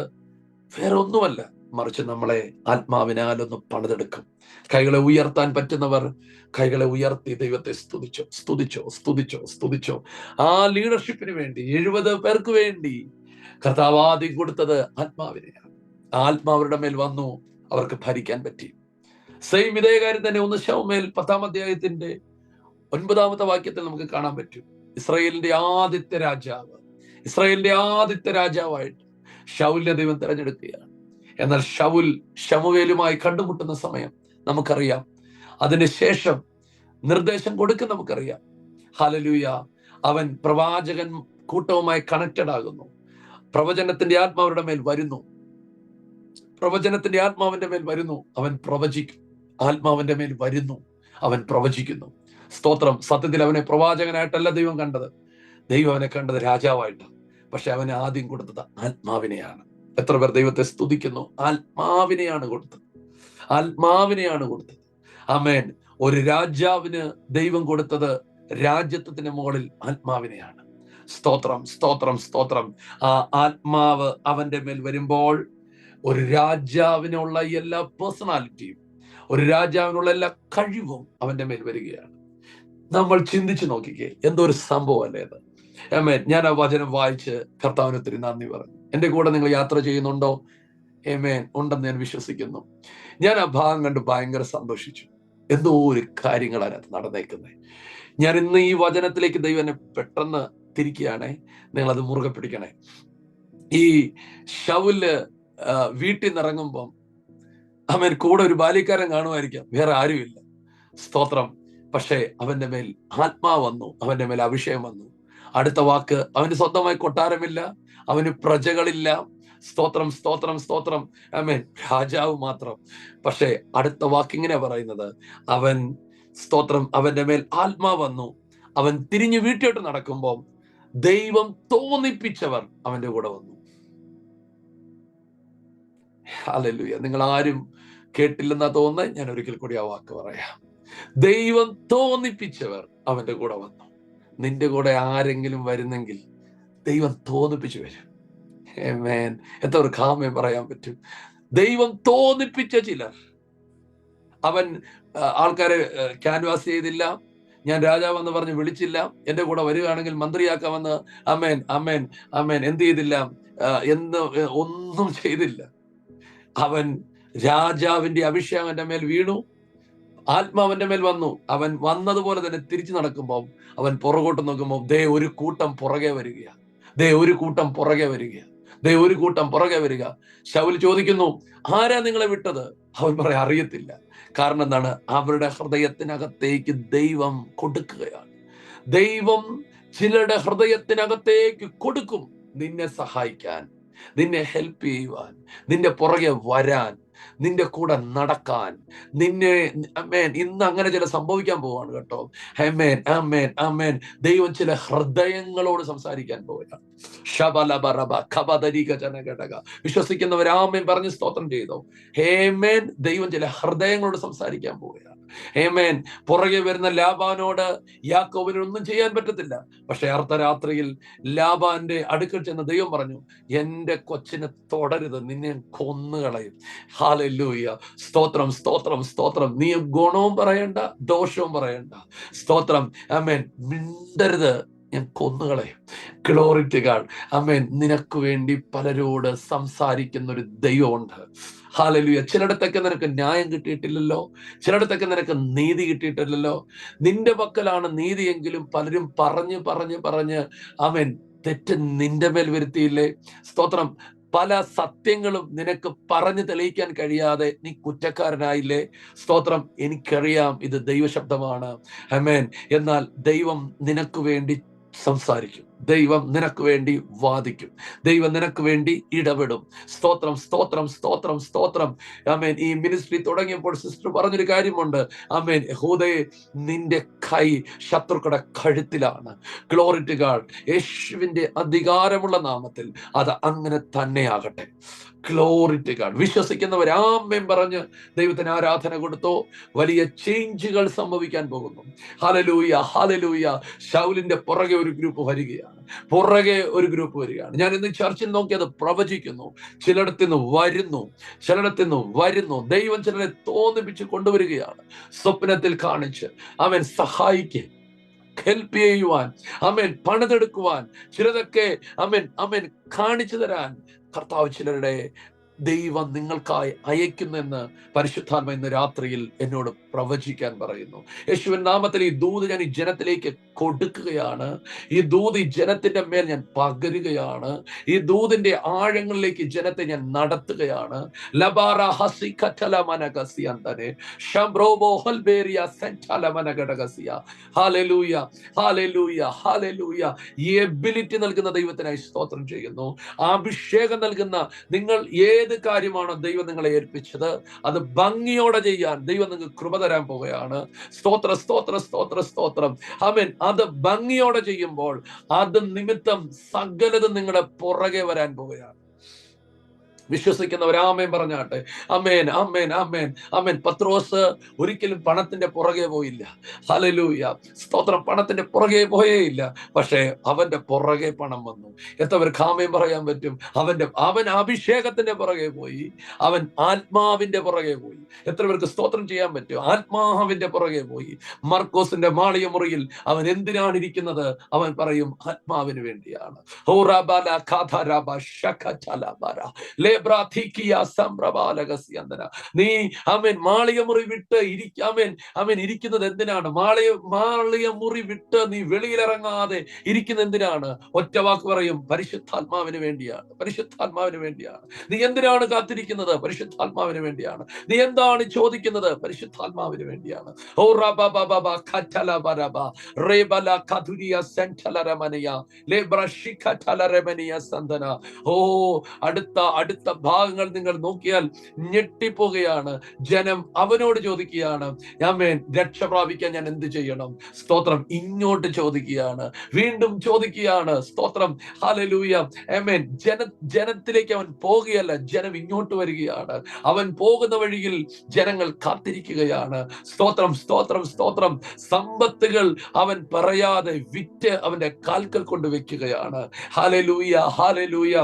വേറെ ഒന്നുമല്ല, മറിച്ച് നമ്മളെ ആത്മാവിനാലൊന്ന് പണിതെടുക്കും. കൈകളെ ഉയർത്താൻ പറ്റുന്നവർ കൈകളെ ഉയർത്തി ദൈവത്തെ സ്തുതിച്ചോ, സ്തുതിച്ചോ, സ്തുതിച്ചോ, സ്തുതിച്ചോ. ആ ലീഡർഷിപ്പിന് വേണ്ടി 70 പേർക്ക് വേണ്ടി കർത്താവ് ആദ്യം കൊടുത്തത് ആത്മാവിനെയാണ്. ആത്മാവരുടെ മേൽ വന്നു, അവർക്ക് ഭരിക്കാൻ പറ്റി. സെയിം ഇതേ കാര്യം തന്നെ 1 ശമൂവേൽ 10-ാം അധ്യായത്തിന്റെ 9-ാമത്തെ വാക്യത്തിൽ നമുക്ക് കാണാൻ പറ്റും. ഇസ്രായേലിന്റെ ആദ്യത്തെ രാജാവായിട്ട് ശൗലിനെ ദൈവം തിരഞ്ഞെടുക്കുകയാണ്. എന്നാൽ ശൗൽ ശമൂവേലുമായി കണ്ടുമുട്ടുന്ന സമയം നമുക്കറിയാം. അതിനുശേഷം നിർദ്ദേശം കൊടുക്കും നമുക്കറിയാം. ഹല്ലേലൂയ. അവൻ പ്രവാചകൻ കൂട്ടവുമായി കണക്റ്റഡ് ആകുന്നു. പ്രവചനത്തിന്റെ ആത്മാവരുടെ മേൽ വരുന്നു. ആത്മാവിന്റെ മേൽ വരുന്നു, അവൻ പ്രവചിക്കും. ആത്മാവിന്റെ മേൽ വരുന്നു, അവൻ പ്രവചിക്കുന്നു. സ്തോത്രം. സത്യത്തിൽ അവനെ പ്രവാചകനായിട്ടല്ല ദൈവം കണ്ടത്, ദൈവം അവനെ കണ്ടത് രാജാവായിട്ട്. പക്ഷെ അവന് ആദ്യം കൊടുത്തത് ആത്മാവിനെയാണ്. എത്ര പേർ ദൈവത്തെ സ്തുതിക്കുന്നു? ആത്മാവിനെയാണ് കൊടുത്തത്. ആമേൻ. ഒരു രാജാവിന് ദൈവം കൊടുത്തത് രാജ്യത്വത്തിന് മുകളിൽ ആത്മാവിനെയാണ്. സ്തോത്രം, സ്തോത്രം, സ്തോത്രം. ആ ആത്മാവ് അവന്റെ മേൽ വരുമ്പോൾ ഒരു രാജാവിനുള്ള എല്ലാ പേഴ്സണാലിറ്റിയും, ഒരു രാജാവിനുള്ള എല്ലാ കഴിവും അവന്റെ മേൽ വരികയാണ്. നമ്മൾ ചിന്തിച്ചു നോക്കിക്കേ, എന്തോ ഒരു സംഭവം അല്ലേ അത്. ആമേൻ. ഞാൻ ആ വചനം വായിച്ച് കർത്താവിന് ഒത്തിരി നന്ദി പറഞ്ഞു. എന്റെ കൂടെ നിങ്ങൾ യാത്ര ചെയ്യുന്നുണ്ടോ? ആമേൻ. ഉണ്ടെന്ന് ഞാൻ വിശ്വസിക്കുന്നു. ഞാൻ ആ ഭാഗം കണ്ട് ഭയങ്കര സന്തോഷിച്ചു. എന്തോ ഒരു കാര്യങ്ങൾ അതിനകത്ത് നടന്നേക്കുന്നത്. ഞാൻ ഇന്ന് ഈ വചനത്തിലേക്ക് ദൈവം എന്നെ പെട്ടെന്ന് തിരിക്കുകയാണേ. നിങ്ങളത് മുറുകെ പിടിക്കണേ. ഈ ശൗല് വീട്ടിൽ നിന്ന് ഇറങ്ങുമ്പം അവൻ കൂടെ ഒരു ബാല്യക്കാരൻ കാണുമായിരിക്കാം, വേറെ ആരുമില്ല. സ്തോത്രം. പക്ഷേ അവന്റെ മേൽ ആത്മാവ് വന്നു, അവന്റെ മേൽ അഭിഷേകം വന്നു. അടുത്ത വാക്ക്, അവന് സ്വന്തമായി കൊട്ടാരമില്ല, അവന് പ്രജകളില്ല. സ്തോത്രം, സ്തോത്രം, സ്തോത്രം. ആമേൻ. രാജാവ് മാത്രം. പക്ഷേ അടുത്ത വാക്ക് ഇങ്ങനെ പറയുന്നത്, അവൻ, സ്തോത്രം, അവന്റെ മേൽ ആത്മാവ് വന്നു. അവൻ തിരിഞ്ഞു വീട്ടിലോട്ട് നടക്കുമ്പോൾ ദൈവം തോന്നിപ്പിച്ചവർ അവന്റെ കൂടെ വന്നു. ഹല്ലേലൂയ. നിങ്ങൾ ആരും കേട്ടില്ലെന്നാ തോന്നുന്നത്. ഞാൻ ഒരിക്കൽ കൂടി ആ വാക്ക് പറയാം. ദൈവം തോന്നിപ്പിച്ചവർ അവന്റെ കൂടെ വന്നു. നിന്റെ കൂടെ ആരെങ്കിലും വരുന്നെങ്കിൽ ദൈവം തോന്നിപ്പിച്ചു വരും. ആമേൻ. എത്ര ഒരു കാമയം പറയാൻ പറ്റും. ദൈവം തോന്നിപ്പിച്ച ചിലർ. അവൻ ആൾക്കാരെ ക്യാൻവാസ് ചെയ്തില്ല, ഞാൻ രാജാവെന്ന് പറഞ്ഞ് വിളിച്ചില്ല, എന്റെ കൂടെ വരികയാണെങ്കിൽ മന്ത്രിയാക്കാമെന്ന് അമേൻ അമേൻ അമേൻ എന്ത് ചെയ്തില്ല, ഒന്നും ചെയ്തില്ല. അവൻ രാജാവിന്റെ അഭിഷേകം എന്റെ മേൽ വീണു, ആത്മാവന്റെ മേൽ വന്നു. അവൻ വന്നതുപോലെ തന്നെ തിരിച്ചു നടക്കുമ്പോൾ അവൻ പുറകോട്ട് നോക്കുമ്പോൾ ദേ ഒരു കൂട്ടം പുറകെ വരിക. ശൗൽ ചോദിക്കുന്നു, ആരാ നിങ്ങളെ വിട്ടത്? അവൻ പറയാൻ അറിയത്തില്ല. കാരണം എന്താണ്? അവരുടെ ഹൃദയത്തിനകത്തേക്ക് ദൈവം കൊടുക്കുകയാണ്. ദൈവം ചിലരുടെ ഹൃദയത്തിനകത്തേക്ക് കൊടുക്കും, നിന്നെ സഹായിക്കാൻ, നിന്നെ ഹെൽപ്പ് ചെയ്യുവാൻ, നിന്റെ പുറകെ വരാൻ, നിന്റെ കൂടെ നടക്കാൻ, നിന്നെ ആമേൻ. ഇന്ന് അങ്ങനെ ചില സംഭവിക്കാൻ പോവാണ് കേട്ടോ. ആമേൻ ആമേൻ ആമേൻ. ദൈവം ചില ഹൃദയങ്ങളോട് സംസാരിക്കാൻ പോവുകയാണ്. വിശ്വസിക്കുന്നവർ ആമേൻ പറഞ്ഞ് സ്തോത്രം ചെയ്തോ. ഹേമേൻ. ദൈവം ചില ഹൃദയങ്ങളോട് സംസാരിക്കാൻ പോവുകയാണ്. ഹേമേൻ. പുറകെ വരുന്ന ലാബാനോട് യാക്കോബിന് ഒന്നും ചെയ്യാൻ പറ്റത്തില്ല. പക്ഷെ അർദ്ധരാത്രിയിൽ ലാബാന്റെ അടുക്കൽ ചെന്ന് ദൈവം പറഞ്ഞു, എന്റെ കൊച്ചിനെ തൊടരുത്, നിന്നെ കൊന്നുകളയും. ഹല്ലേലൂയ. സ്തോത്രം, സ്തോത്രം, സ്തോത്രം. നീ ഗുണവും പറയണ്ട, ദോഷവും പറയണ്ട. സ്തോത്രം. ആമേൻ. മിണ്ടരുത്, ഞാൻ കൊന്നുകളയും. Glory to God. ആമേൻ. നിനക്ക് വേണ്ടി പലരോട് സംസാരിക്കുന്ന ഒരു ദൈവമുണ്ട്. ഹല്ലേലൂയ. ചിലയിടത്തൊക്കെ നിനക്ക് ന്യായം കിട്ടിയിട്ടില്ലല്ലോ, ചിലയിടത്തൊക്കെ നിനക്ക് നീതി കിട്ടിയിട്ടില്ലല്ലോ. നിന്റെ പക്കലാണ് നീതിയെങ്കിലും പലരും പറഞ്ഞ് പറഞ്ഞ് പറഞ്ഞ് ആമേൻ തെറ്റ് നിന്റെ മേൽ വരുത്തിയില്ലേ. സ്തോത്രം. പല സത്യങ്ങളും നിനക്ക് പറഞ്ഞു തെളിയിക്കാൻ കഴിയാതെ നീ കുറ്റക്കാരനായില്ലേ. സ്തോത്രം. എനിക്കറിയാം ഇത് ദൈവശബ്ദമാണ്. ആമേൻ. എന്നാൽ ദൈവം നിനക്ക് വേണ്ടി സംസാരിക്കും. ദൈവം നിനക്ക് വേണ്ടി വാദിക്കും. ദൈവം നിനക്ക് വേണ്ടി ഇടപെടും. സ്തോത്രം, സ്തോത്രം, സ്തോത്രം, സ്തോത്രം. ആമേൻ. ഈ മിനിസ്ട്രി തുടങ്ങിയപ്പോൾ സിസ്റ്റർ പറഞ്ഞൊരു കാര്യമുണ്ട്. ആമേൻ. യഹൂദയെ, നിന്റെ കൈ ശത്രുക്കളുടെ കഴുത്തിലാണ്. Glory to God. യേശുവിന്റെ അധികാരമുള്ള നാമത്തിൽ അത് അങ്ങനെ തന്നെയാകട്ടെ. Glory to God. വിശ്വസിക്കുന്നവർ ആമേൻ പറഞ്ഞ് ദൈവത്തിന് ആരാധന കൊടുത്തോ. വലിയ ചേഞ്ചുകൾ സംഭവിക്കാൻ പോകുന്നു. Hallelujah, hallelujah. ശൗലിന്റെ പുറകെ ഒരു ഗ്രൂപ്പ് വരികയാണ്. ഞാൻ ഇന്ന് ചർച്ചിൽ നോക്കിയത് പ്രവചിക്കുന്നു. ചിലയിടത്തുനിന്ന് വരുന്നു. ദൈവം ചിലരെ തോന്നിപ്പിച്ച് കൊണ്ടുവരികയാണ്. സ്വപ്നത്തിൽ കാണിച്ച് അവൻ സഹായിക്കും, ഹെൽപ്പ് ചെയ്യുവാൻ, പണിതെടുക്കുവാൻ, ചിലതൊക്കെ കാണിച്ചു തരാൻ കർത്താവ് ചിലരുടെ ദൈവം നിങ്ങൾക്കായി അയക്കുന്നെന്ന് പരിശുദ്ധാത്മ ഇന്ന് രാത്രിയിൽ എന്നോട് പ്രവചിക്കാൻ പറയുന്നു. യേശുവിൻ നാമത്തിൽ ഈ ദൂത് ഞാൻ ഈ ജനത്തിലേക്ക് കൊടുക്കുകയാണ്. ഈ ദൂത് ഈ ജനത്തിന്റെ മേൽ ഞാൻ പകരുകയാണ്. ഈ ദൂതിന്റെ ആഴങ്ങളിലേക്ക് ജനത്തെ ഞാൻ നടത്തുകയാണ്. ഈ എബിലിറ്റി നൽകുന്ന ദൈവത്തിനായി സ്തോത്രം ചെയ്യുന്നു. അഭിഷേകം നൽകുന്ന നിങ്ങൾ ഏത് കാര്യമാണോ ദൈവം നിങ്ങളെ ഏൽപ്പിച്ചത് അത് ഭംഗിയോടെ ചെയ്യാൻ ദൈവം നിങ്ങൾക്ക് കൃപ തരാൻ പോവുകയാണ്. സ്തോത്ര, സ്തോത്ര, സ്തോത്ര, സ്തോത്രം. ആമേൻ. അത് ഭംഗിയോടെ ചെയ്യുമ്പോൾ അത് നിമിത്തം സകലതും നിങ്ങളുടെ പുറകെ വരാൻ പോവുകയാണ്. വിശ്വസിക്കുന്നവർ ആമേൻ പറഞ്ഞാട്ടെ. ആമേൻ, ആമേൻ, ആമേൻ, ആമേൻ. പത്രോസ് ഒരിക്കലും പണത്തിന്റെ പുറകെ പോയില്ല. ഹല്ലേലൂയ, സ്തോത്രം. പണത്തിന്റെ പുറകെ പോയേയില്ല. പക്ഷേ അവന്റെ പുറകെ പണം വന്നു. എത്രവർക്ക് ആമേൻ പറയാൻ പറ്റും? അവൻ അഭിഷേകത്തിന്റെ പുറകെ പോയി. അവൻ ആത്മാവിന്റെ പുറകെ പോയി. എത്ര പേർക്ക് സ്തോത്രം ചെയ്യാൻ പറ്റും? ആത്മാവിന്റെ പുറകെ പോയി. മർക്കോസിന്റെ മാളിക മുറിയിൽ അവൻ എന്തിനാണ് ഇരിക്കുന്നത്? അവൻ പറയും ആത്മാവിന് വേണ്ടിയാണ്. നീ മാളിക മുറി വിട്ട് ഇരിക്കുന്നത് എന്തിനാണ്? മാളിക മുറി വിട്ട് നീ വെളിയിലിറങ്ങാതെ ഇരിക്കുന്നത് എന്തിനാണ്? ഒറ്റ വാക്ക് പറയും, പരിശുദ്ധാത്മാവിന് വേണ്ടിയാണ്. പരിശുദ്ധാത്മാവിന് വേണ്ടിയാണ്. നീ എന്തിനാണ് കാത്തിരിക്കുന്നത്? പരിശുദ്ധാത്മാവിന് വേണ്ടിയാണ്. നീ എന്താണ് ചോദിക്കുന്നത്? പരിശുദ്ധാത്മാവിന് വേണ്ടിയാണ്. ഓ ഓ അടുത്ത ഭാഗങ്ങൾ നിങ്ങൾ നോക്കിയാൽ ഞെട്ടിപ്പോകുകയാണ്. ജനം അവനോട് ചോദിക്കുകയാണ്, ആമേൻ, രക്ഷ പ്രാപിക്കാൻ ഞാൻ എന്ത് ചെയ്യണം? സ്തോത്രം. ഇങ്ങോട്ട് ചോദിക്കുകയാണ്, വീണ്ടും ചോദിക്കുകയാണ്. സ്തോത്രം. ഹല്ലേലൂയ, ആമേൻ. ജനത്തിലേക്ക് അവൻ പോകുകയല്ല, ജനം ഇങ്ങോട്ട് വരികയാണ്. അവൻ പോകുന്ന വഴിയിൽ ജനങ്ങൾ കാത്തിരിക്കുകയാണ്. സ്തോത്രം, സ്തോത്രം, സ്തോത്രം. സമ്പത്തുകൾ അവൻ പറയാതെ വിറ്റ് അവന്റെ കാൽക്കൽ കൊണ്ട് വെക്കുകയാണ്. Hallelujah, hallelujah.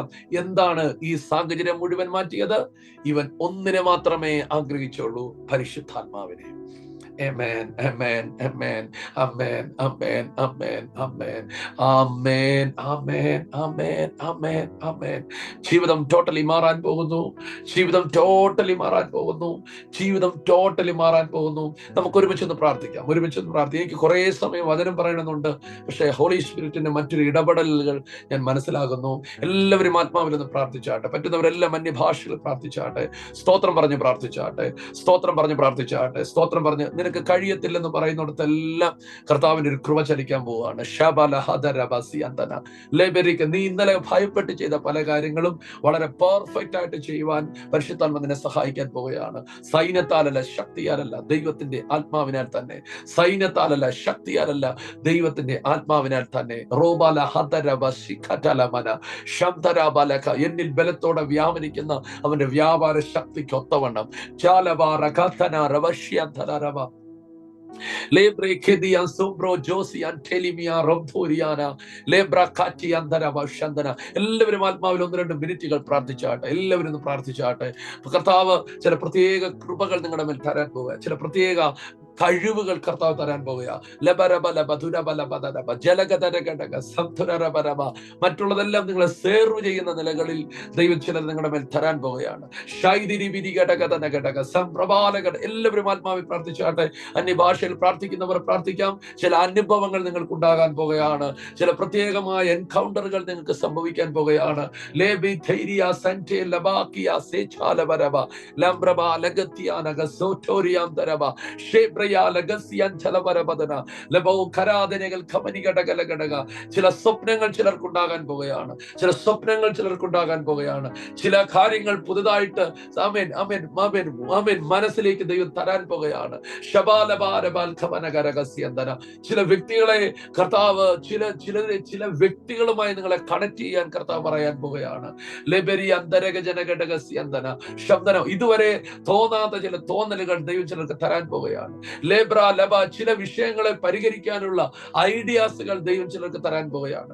എന്താണ് ഈ സാഹചര്യം മുഴുവൻ മാറ്റിയത്? ഇവൻ ഒന്നിനെ മാത്രമേ ആഗ്രഹിച്ചുള്ളൂ, പരിശുദ്ധാത്മാവിനെ. Amen, amen, amen, amen, amen, amen, amen, amen, amen, amen, amen, amen. ജീവിതം ടോട്ടലി മാറാൻ പോകുന്നു. ജീവിതം ടോട്ടലി മാറാൻ പോകുന്നു. നമുക്ക് ഒരുമിച്ചൊന്ന് പ്രാർത്ഥിക്കാം. എനിക്ക് കുറെ സമയം വചനം പറയണമെന്നുണ്ട്. പക്ഷേ ഹോളി സ്പിരിറ്റിന്റെ മറ്റൊരു ഇടപെടലുകൾ ഞാൻ മനസ്സിലാകുന്നു. എല്ലാവരും ആത്മാവിലൊന്ന് പ്രാർത്ഥിച്ചാട്ടെ. പറ്റുന്നവരെല്ലാം അന്യഭാഷയിൽ പ്രാർത്ഥിച്ചാട്ടെ. സ്തോത്രം പറഞ്ഞ് പ്രാർത്ഥിച്ചാട്ടെ. സ്തോത്രം പറഞ്ഞ് നിനക്ക് കഴിയത്തില്ലെന്ന് പറയുന്നിടത്തെല്ലാം കർത്താവിന്റെ ഒരു കൃപ ചലിക്കാൻ പോവുകയാണ്. നീ ഇന്നലെ ഭയപ്പെട്ട് ചെയ്ത പല കാര്യങ്ങളും വളരെ പെർഫെക്റ്റ് ആയിട്ട് ചെയ്യുവാൻ പരിശുദ്ധാത്മ നിന്നെ സഹായിക്കാൻ പോവുകയാണ്. സൈന്യത്താലല്ല, ശക്തിയാലല്ല, ദൈവത്തിന്റെ ആത്മാവിനാൽ തന്നെ. സൈന്യത്താലല്ല, ശക്തിയാലല്ല, ദൈവത്തിന്റെ ആത്മാവിനാൽ തന്നെ. എന്നിൽ ബലത്തോടെ വ്യാപരിക്കുന്ന അവന്റെ വ്യാപാര ശക്തിക്ക് ഒത്തവണ്ണം എല്ലാവരും ആത്മാവിൽ 1-2 മിനിറ്റുകൾ പ്രാർത്ഥിച്ചാട്ടെ. എല്ലാവരും ഒന്ന് പ്രാർത്ഥിച്ചാട്ടെ. കർത്താവ് ചില പ്രത്യേക കൃപകൾ നിങ്ങളുടെ മേൽ തരാൻ പോവുക. ചില പ്രത്യേക കഴിവുകൾ കർത്താവ് തരാൻ പോവുക. മറ്റുള്ളതെല്ലാം നിങ്ങളെ സേർവ് ചെയ്യുന്ന നിലകളിൽ ദൈവം ചിലർ നിങ്ങളുടെ മേൽ തരാൻ പോവുകയാണ്. എല്ലാവരും ആത്മാവിൽ പ്രാർത്ഥിച്ചാട്ടെ. അന്യഭാഷയിൽ പ്രാർത്ഥിക്കുന്നവർ പ്രാർത്ഥിക്കാം. ചില അനുഭവങ്ങൾ നിങ്ങൾക്ക് ഉണ്ടാകാൻ പോകുകയാണ്. ചില പ്രത്യേകമായ എൻകൗണ്ടറുകൾ നിങ്ങൾക്ക് സംഭവിക്കാൻ പോകുകയാണ്. ചില സ്വപ്നങ്ങൾ ചിലർക്കുണ്ടാകാൻ പോകുകയാണ്. ചില സ്വപ്നങ്ങൾ ചിലർക്കുണ്ടാകാൻ പോകുകയാണ്. ചില കാര്യങ്ങൾ പുതുതായിട്ട് ആമേൻ ആമേൻ ആമേൻ ആമേൻ മനസ്സിലേക്ക് ദൈവം തരാൻ പോകുകയാണ്. ചില വ്യക്തികളെ കർത്താവ് ചില വ്യക്തികളുമായി നിങ്ങളെ കണക്ട് ചെയ്യാൻ കർത്താവ് പറയാൻ പോകുകയാണ്. ശബ്ദനം ഇതുവരെ തോന്നാത്ത ചില തോന്നലുകൾ ദൈവം ചിലർക്ക് തരാൻ പോകുകയാണ്. ചില വിഷയങ്ങളെ പരിഹരിക്കാനുള്ള ഐഡിയാസുകൾ ദൈവം ചിലർക്ക് തരാൻ പോകുകയാണ്.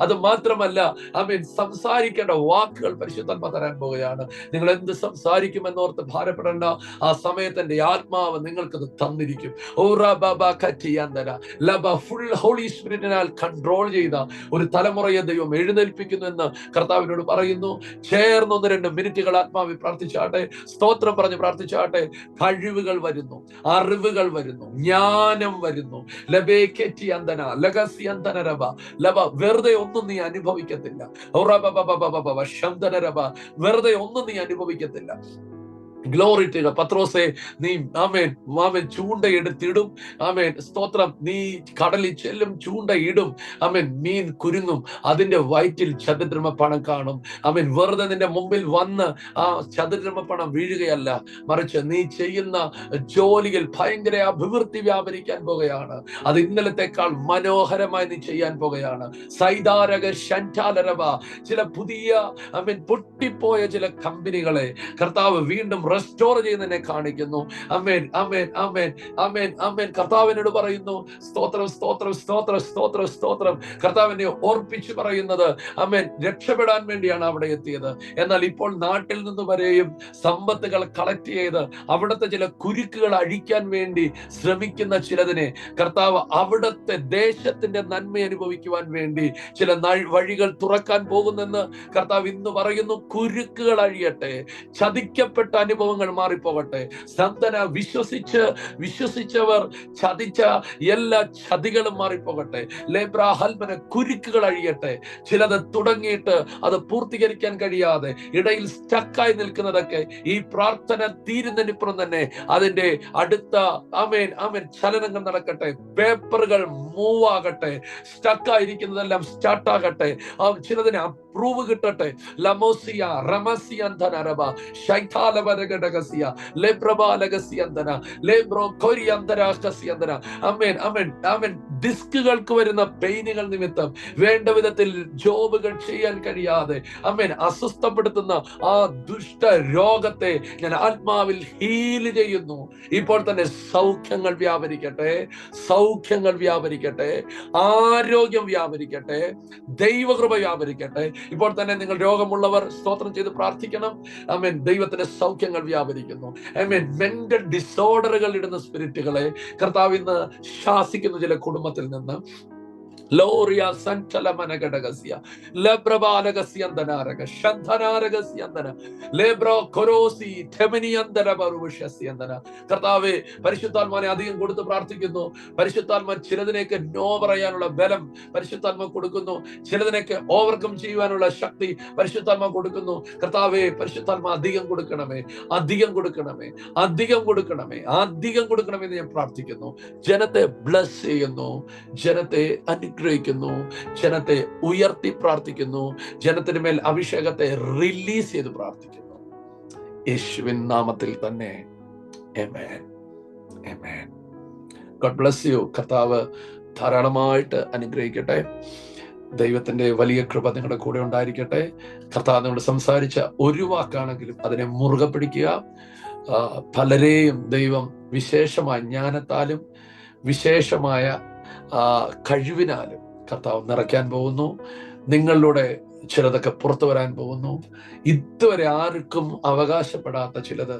അത് മാത്രമല്ല ആമേൻ സംസാരിക്കേണ്ട വാക്കുകൾ പരിശുദ്ധാത്മാ തരാൻ പോകുകയാണ്. നിങ്ങൾ എന്ത് സംസാരിക്കുമെന്നോർത്ത് ഭാരപ്പെടേണ്ട. ആ സമയത്തിന്റെ ആത്മാവ് നിങ്ങൾക്കത് തന്നിരിക്കും. ഫുൾ ഹോളി സ്പിരിറ്റിനാൽ കൺട്രോൾ ചെയ്ത ഒരു തലമുറയെ ദൈവം എഴുന്നേൽപ്പിക്കുന്നു എന്ന് കർത്താവിനോട് പറയുന്നു. ചേർന്ന് 1-2 മിനിറ്റുകൾ ആത്മാവിൽ പ്രാർത്ഥിച്ചാട്ടെ, സ്തോത്രം പറഞ്ഞ് പ്രാർത്ഥിച്ചാട്ടെ. കഴിവുകൾ വരുന്നു, അറിവുകൾ വരുന്നു, ജ്ഞാനം വരുന്നു. വെറുതെ ഒന്നും നീ അനുഭവിക്കത്തില്ല. വെറുതെ ഒന്നും നീ അനുഭവിക്കത്തില്ല. Glory to God. പത്രോസേ, നീ ആമേൻ ആമേൻ ചൂണ്ടയെടുത്തിടും. ആമേൻ സ്തോത്രം. നീ കടലിൽ ചെല്ലും, ചൂണ്ടയിടും. ആമേൻ മീൻ കുരുങ്ങും, അതിന്റെ വയറ്റിൽ ചതുർദ്രമപ്പണം കാണും. ആമേൻ വെറുതെ നിന്റെ മുമ്പിൽ വന്ന് ആ ചതുർദ്രമപ്പണം വീഴുകയല്ല, മറിച്ച് നീ ചെയ്യുന്ന ജോലിയിൽ ഭയങ്കര അഭിവൃദ്ധി വ്യാപരിക്കാൻ പോകുകയാണ്. അത് ഇന്നലത്തെക്കാൾ മനോഹരമായി നീ ചെയ്യാൻ പോകുകയാണ്. സൈതാരക ശന്റാലരവ ചില പുതിയ ആമേൻ പൊട്ടിപ്പോയ ചില കമ്പനികളെ കർത്താവ് വീണ്ടും റെസ്റ്റോർ ചെയ്യുന്നതിനെ കാണിക്കുന്നു. ആമേൻ ആമേൻ ആമേൻ ആമേൻ ആമേൻ. കർത്താവിനോട് പറയുന്നു സ്തോത്രം സ്തോത്രം സ്തോത്രം സ്തോത്രം സ്തോത്രം. കർത്താവിനെ ഓർപ്പിച്ചു പറയുന്നത് ആമേൻ രക്ഷപ്പെടാൻ വേണ്ടിയാണ് അവിടെ എത്തിയത്. എന്നാൽ ഇപ്പോൾ നാട്ടിൽ നിന്ന് വരെയും സമ്പത്തുകൾ കളക്ട് ചെയ്ത് അവിടുത്തെ ചില കുരുക്കുകൾ അഴിക്കാൻ വേണ്ടി ശ്രമിക്കുന്ന ചിലതിനെ കർത്താവ് അവിടുത്തെ ദേശത്തിന്റെ നന്മ അനുഭവിക്കുവാൻ വേണ്ടി ചില വഴികൾ തുറക്കാൻ പോകുന്നെന്ന് കർത്താവ് ഇന്ന് പറയുന്നു. കുരുക്കുകൾ അഴിയട്ടെ, ചതിക്കപ്പെട്ട അനുഭവങ്ങൾ മാറിപ്പോകട്ടെ. സന്തന വിശ്വസിച്ചവർ ചതിച്ച എല്ലാ ചതികളും മാറിപ്പോകട്ടെ. ലേബ്രാഹൽമന കുരുക്കുകൾ അഴിയട്ടെ. ചിലത് തുടങ്ങിയിട്ട് അത് പൂർത്തീകരിക്കാൻ കഴിയാതെ ഇടയിൽ സ്റ്റക്കായി നിൽക്കുന്നതൊക്കെ ഈ പ്രാർത്ഥന തീരുന്നതിനിപ്പുറം തന്നെ അതിന്റെ അടുത്ത ആമേൻ ആമേൻ ചലനങ്ങൾ നടക്കട്ടെ. പേപ്പറുകൾ മൂവ് ആകട്ടെ. സ്റ്റക്കായിരിക്കുന്നതെല്ലാം സ്റ്റാർട്ട് ആകട്ടെ. ചിലതിന് അപ്രൂവ് കിട്ടട്ടെ. ലമോസിയ റമസിയന്തനരബ ശൈതാലവരഗടകസിയ ലെബ്രബാലഗസിയന്തന ലെബ്രോ കൊരിയന്തരാകസിയന്തന. ആമേൻ ആമേൻ ആമേൻ. ഡിസ്കുകൾക്ക് വരുന്ന പെയിനുകൾ നിമിത്തം വേണ്ട വിധത്തിൽ ജോബുകൾ ചെയ്യാൻ കഴിയാതെ ആമേൻ അസ്വസ്ഥപ്പെടുത്തുന്ന ആ ദുഷ്ട രോഗത്തെ ഞാൻ ആത്മാവിൽ ഹീൽ ചെയ്യുന്നു. ഇപ്പോൾ തന്നെ സൗഖ്യങ്ങൾ വ്യാപരിക്കട്ടെ, സൗഖ്യങ്ങൾ വ്യാപരിക്കട്ടെ, ആരോഗ്യം വ്യാപരിക്കട്ടെ, ദൈവകൃപ വ്യാപരിക്കട്ടെ. ഇപ്പോൾ തന്നെ നിങ്ങൾ രോഗമുള്ളവർ സ്തോത്രം ചെയ്ത് പ്രാർത്ഥിക്കണം. ആമേൻ. ദൈവത്തിന്റെ സൗഖ്യങ്ങൾ വ്യാപരിക്കുന്നു. ആമേൻ. മെന്റൽ ഡിസോർഡറുകൾ ഇടുന്ന സ്പിരിറ്റുകളെ കർത്താവ് ഇന്ന് ശാസിക്കുന്നു ചില കുടുംബത്തിൽ നിന്ന്. ലോറിയ സഞ്ചലമനഘടകസ്യ ലബ്രബാലകസ്യന്തനാരക ശന്ധനാരകസ്യന്തന ലേബ്രോ കൊരോസി ഠെമനിയന്തര ബറുവശസ്യന്തന. കർത്താവേ, പരിശുദ്ധാത്മാനെ അധികം കൊടുത്ത് പ്രാർത്ഥിക്കുന്നു. പരിശുദ്ധാത്മാൻ ചിലതിനേക്ക് നോ പറയാനുള്ള ബലം പരിശുദ്ധാത്മാ കൊടുക്കുന്നു. ചിലതിനേക്ക് ഓവർകം ചെയ്യുവാനുള്ള ശക്തി പരിശുദ്ധാത്മാ കൊടുക്കുന്നു. കർത്താവേ, പരിശുദ്ധാത്മാ അധികം കൊടുക്കണമേ, അധികം കൊടുക്കണമേ, അധികം കൊടുക്കണമേ, അധികം കൊടുക്കണമേ എന്ന് ഞാൻ പ്രാർത്ഥിക്കുന്നു. ജനത്തെ ബ്ലസ് ചെയ്യുന്നു, ജനത്തെ അനുഗ്രഹിക്കുന്നു, ജനത്തെ ഉയർത്തി പ്രാർത്ഥിക്കുന്നു, ജനത്തിന് മേൽ അഭിഷേകത്തെ റിലീസ് ചെയ്ത് പ്രാർത്ഥിക്കുന്നു. യേശുവിൻ നാമത്തിൽ തന്നെ. ആമേൻ. ആമേൻ. God bless you. കർത്താവ് ധാരാളമായിട്ട് അനുഗ്രഹിക്കട്ടെ. ദൈവത്തിന്റെ വലിയ കൃപ നിങ്ങളുടെ കൂടെ ഉണ്ടായിരിക്കട്ടെ. കർത്താവ് നിങ്ങളോട് സംസാരിച്ച ഒരു വാക്കാണെങ്കിലും അതിനെ മുറുകെ പിടിക്കുക. പലരെയും ദൈവം വിശേഷമായ ജ്ഞാനത്താലും വിശേഷമായ കഴിവിനാലും കർത്താവ് നിറയ്ക്കാൻ പോകുന്നു. നിങ്ങളിലൂടെ ചിലതൊക്കെ പുറത്തു വരാൻ പോകുന്നു. ഇതുവരെ ആർക്കും അവകാശപ്പെടാത്ത ചിലത്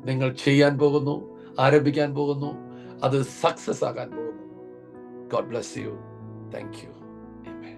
നിങ്ങൾ ചെയ്യാൻ പോകുന്നു, ആരംഭിക്കാൻ പോകുന്നു. അത് സക്സസ് ആകാൻ പോകുന്നു. God bless U. Thank you. Amen.